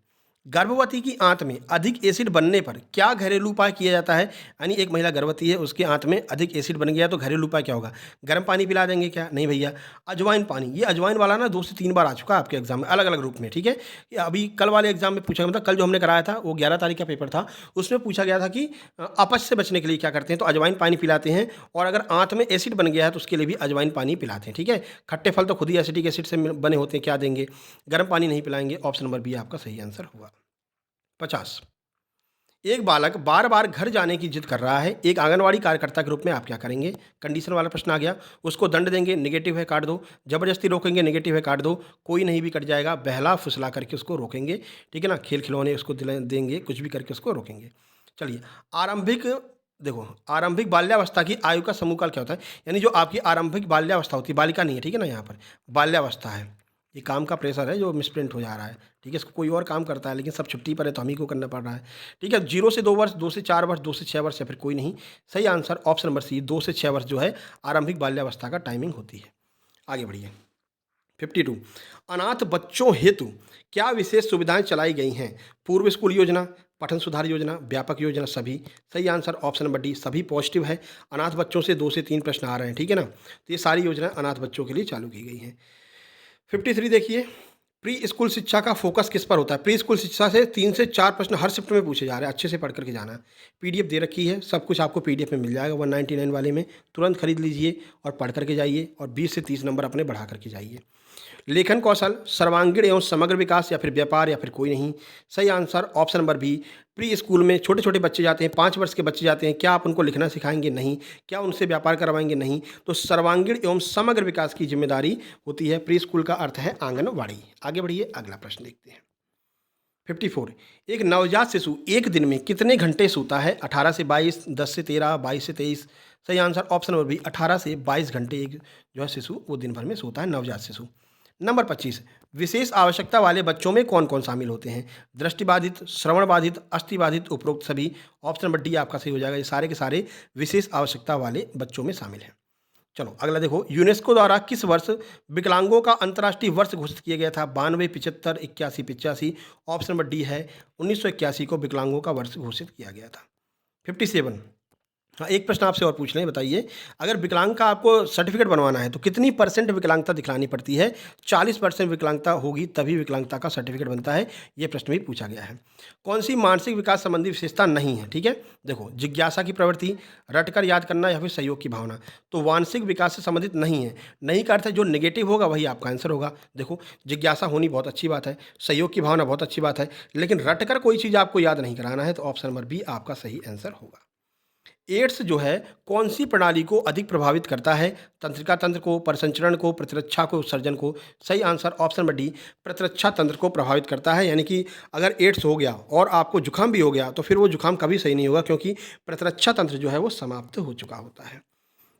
गर्भवती की आंत में अधिक एसिड बनने पर क्या घरेलू उपाय किया जाता है? यानी एक महिला गर्भवती है, उसके आंत में अधिक एसिड बन गया तो घरेलू उपाय क्या होगा? गर्म पानी पिला देंगे क्या? नहीं भैया, अजवाइन पानी। ये अजवाइन वाला ना 2 से 3 बार आ चुका है आपके एग्जाम में अलग अलग रूप में, ठीक है। ये अभी कल वाले एग्जाम में पूछा, मतलब कल जो हमने कराया था वो 11 तारीख का पेपर था, उसमें पूछा गया था कि अपच से बचने के लिए क्या करते हैं, तो अजवाइन पानी पिलाते हैं और अगर आंत में एसिड बन गया है तो उसके लिए भी अजवाइन पानी पिलाते हैं, ठीक है। खट्टे फल तो खुद ही एसिटिक एसिड से बने होते हैं, क्या देंगे? गर्म पानी नहीं पिलाएंगे। ऑप्शन नंबर बी आपका सही आंसर हुआ। 50। एक बालक बार बार घर जाने की जिद कर रहा है, एक आंगनवाड़ी कार्यकर्ता के रूप में आप क्या करेंगे? कंडीशन वाला प्रश्न आ गया। उसको दंड देंगे, नेगेटिव है काट दो। जबरदस्ती रोकेंगे, नेगेटिव है काट दो। कोई नहीं भी कट जाएगा। बहला फुसला करके उसको रोकेंगे, ठीक है ना। खेल खिलौने उसको देंगे, कुछ भी करके उसको रोकेंगे। चलिए, आरंभिक, देखो, आरंभिक बाल्यावस्था की आयु का समूह काल क्या होता है? यानी जो आपकी आरंभिक बाल्यावस्था होती है, बालिका नहीं है, ठीक है ना, यहाँ पर बाल्यावस्था है। ये काम का प्रेशर है जो मिसप्रिंट हो जा रहा है, ठीक है। इसको कोई और काम करता है लेकिन सब छुट्टी पर है तो हम ही को करना पड़ रहा है, ठीक है। 0 से 2 वर्ष, 2 से 4 वर्ष, 2 से 6 वर्ष या फिर कोई नहीं। सही आंसर ऑप्शन नंबर सी, 2 से 6 वर्ष जो है आरंभिक बाल्यावस्था का टाइमिंग होती है। आगे बढ़िए 52। अनाथ बच्चों हेतु क्या विशेष सुविधाएं चलाई गई हैं? पूर्व स्कूल योजना, पठन सुधार योजना, व्यापक योजना, सभी। सही आंसर ऑप्शन नंबर डी, सभी पॉजिटिव है। अनाथ बच्चों से 2 से 3 प्रश्न आ रहे हैं, ठीक है ना। तो ये सारी योजनाएं अनाथ बच्चों के लिए चालू की गई हैं। 53 देखिए, प्री स्कूल शिक्षा का फोकस किस पर होता है? प्री स्कूल शिक्षा से 3 से 4 प्रश्न हर शिफ्ट में पूछे जा रहे हैं, अच्छे से पढ़ करके जाना है। PDF दे रखी है, सब कुछ आपको PDF में मिल जाएगा 199 वाले में। तुरंत खरीद लीजिए और पढ़ करके जाइए और 20 से 30 नंबर अपने बढ़ा करके जाइए। लेखन कौशल, सर्वांगीण एवं समग्र विकास या फिर व्यापार या फिर कोई नहीं। सही answer option number B. Pre school में छोटे छोटे बच्चे जाते हैं, 5 वर्ष के बच्चे जाते हैं, क्या आप उनको लिखना सिखाएंगे? नहीं। क्या उनसे व्यापार करवाएंगे? नहीं। तो सर्वांगीण एवं समग्र विकास की जिम्मेदारी होती है। प्री स्कूल का अर्थ है आंगनवाड़ी। आगे बढ़िए, अगला प्रश्न देखते हैं। 54। एक नवजात शिशु एक दिन में कितने घंटे सोता है? 18 से 22, 10 से 13, 22 से 23। सही आंसर ऑप्शन नंबर बी, 18 से 22 घंटे एक जो है शिशु वो दिन भर में सोता है, नवजात शिशु। नंबर 25। विशेष आवश्यकता वाले बच्चों में कौन कौन शामिल होते हैं? दृष्टिबाधित, श्रवण बाधित, अस्थिबाधित, उपरोक्त सभी। ऑप्शन नंबर डी आपका सही हो जाएगा। ये सारे के सारे विशेष आवश्यकता वाले बच्चों में शामिल हैं। चलो अगला देखो, यूनेस्को द्वारा किस वर्ष विकलांगों का अंतर्राष्ट्रीय वर्ष घोषित किया गया था? 92, 75, 81, 85। ऑप्शन नंबर डी है, 1981 को विकलांगों का वर्ष घोषित किया गया था। 57। हाँ, एक प्रश्न आपसे और पूछ लें, बताइए, अगर विकलांग का आपको सर्टिफिकेट बनवाना है तो कितनी % विकलांगता दिखलानी पड़ती है? 40% विकलांगता होगी तभी विकलांगता का सर्टिफिकेट बनता है। ये प्रश्न भी पूछा गया है। कौन सी मानसिक विकास संबंधी विशेषता नहीं है? ठीक है, देखो, जिज्ञासा की प्रवृत्ति, रटकर याद करना या फिर सहयोग की भावना। तो मानसिक विकास से संबंधित नहीं है। नहीं का अर्थ है जो नेगेटिव होगा वही आपका आंसर होगा। देखो, जिज्ञासा होनी बहुत अच्छी बात है, सहयोग की भावना बहुत अच्छी बात है, लेकिन रटकर कोई चीज़ आपको याद नहीं कराना है, तो ऑप्शन नंबर बी आपका सही आंसर होगा। एड्स जो है कौन सी प्रणाली को अधिक प्रभावित करता है? तंत्रिका तंत्र को, परिसंचरण को, प्रतिरक्षा को, उत्सर्जन को। सही आंसर ऑप्शन नंबर डी, प्रतिरक्षा तंत्र को प्रभावित करता है। यानी कि अगर एड्स हो गया और आपको जुकाम भी हो गया तो फिर वो जुकाम कभी सही नहीं होगा, क्योंकि प्रतिरक्षा तंत्र जो है वो समाप्त हो चुका होता है।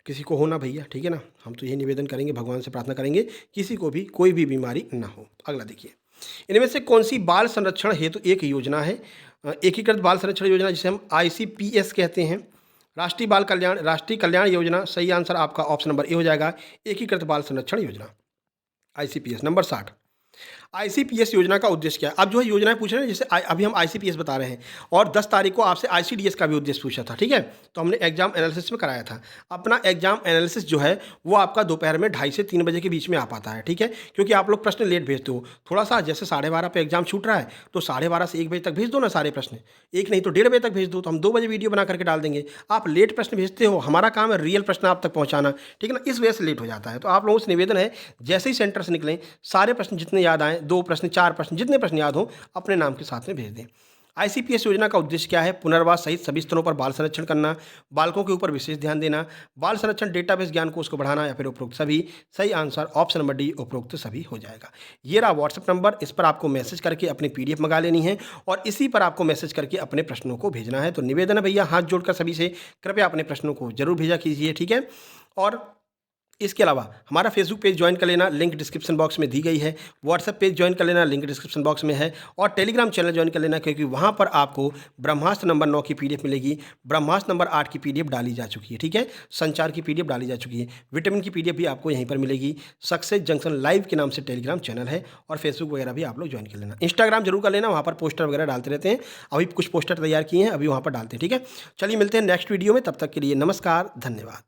किसी को हो ना भैया, ठीक है ना, हम तो यही निवेदन करेंगे, भगवान से प्रार्थना करेंगे किसी को भी कोई भी बीमारी ना हो। अगला देखिए, इनमें से कौन सी बाल संरक्षण हेतु एक योजना है? एकीकृत बाल संरक्षण योजना, जिसे हम ICPS कहते हैं। राष्ट्रीय कल्याण योजना। सही आंसर आपका ऑप्शन नंबर ए हो जाएगा, एकीकृत बाल संरक्षण योजना, ICPS। नंबर 60। आईसीपीएस योजना का उद्देश्य क्या है? अब जो है योजनाएं पूछ रहे हैं, जैसे अभी हम आईसीपीएस बता रहे हैं और 10 तारीख को आपसे आईसीडीएस का भी उद्देश्य पूछा था, ठीक है। तो हमने एग्जाम एनालिसिस में कराया था। अपना एग्जाम एनालिसिस जो है वो आपका दोपहर में 2:30 से 3 बजे के बीच में आ पाता है, ठीक है। क्योंकि आप लोग प्रश्न लेट भेजते हो, थोड़ा सा जैसे 12:30 पे एग्जाम छूट रहा है तो 12:30 से 1 बजे तक भेज दो ना सारे प्रश्न, एक नहीं तो 1:30 बजे तक भेज दो, तो हम 2 बजे वीडियो बना करके डाल देंगे। आप लेट प्रश्न भेजते हो, हमारा काम है रियल प्रश्न आप तक पहुंचाना, ठीक है ना, इस वजह से लेट हो जाता है। तो आप लोगों से निवेदन है, जैसे ही सेंटर से निकलें सारे प्रश्न जितने याद आए, 2 प्रश्न 4 प्रश्न जितने प्रश्न याद हो अपने नाम के साथ में भेज दें। आईसीपीएस योजना का उद्देश्य क्या है? पुनर्वास सहित सभी स्तरों पर बाल संरक्षण करना, बालकों के ऊपर विशेष ध्यान देना, बाल संरक्षण डेटाबेस ज्ञान कोष को बढ़ाना, या फिर उपरोक्त सभी। सही आंसर ऑप्शन नंबर डी, उपरोक्त सभी हो जाएगा। ये रहा व्हाट्सएप नंबर, इस पर आपको मैसेज करके अपनी पीडीएफ मंगा लेनी है और इसी पर आपको मैसेज करके अपने प्रश्नों को भेजना है। तो निवेदन है भैया, हाथ जोड़कर सभी से कृपया अपने प्रश्नों को जरूर भेजा कीजिए, ठीक है। और इसके अलावा हमारा फेसबुक पेज ज्वाइन कर लेना, लिंक डिस्क्रिप्शन बॉक्स में दी गई है। व्हाट्सएप पेज ज्वाइन कर लेना, लिंक डिस्क्रिप्शन बॉक्स में है। और टेलीग्राम चैनल ज्वाइन कर लेना, क्योंकि वहाँ पर आपको ब्रह्मास्त्र नंबर 9 की पीडीएफ मिलेगी, ब्रह्मास्त्र नंबर 8 की पीडीएफ डाली जा चुकी है, ठीक है। संचार की पीडीएफ डाली जा चुकी है, विटामिन की पीडीएफ भी आपको यहीं पर मिलेगी। सक्सेस जंक्शन लाइव के नाम से टेलीग्राम चैनल है और फेसबुक वगैरह भी आप लोग ज्वाइन कर लेना। इंस्टाग्राम जरूर कर लेना, वहाँ पर पोस्टर वगैरह डालते रहते हैं, अभी कुछ पोस्टर तैयार किए हैं, अभी वहाँ पर डालते हैं, ठीक है। चलिए मिलते हैं नेक्स्ट वीडियो में, तब तक के लिए नमस्कार, धन्यवाद।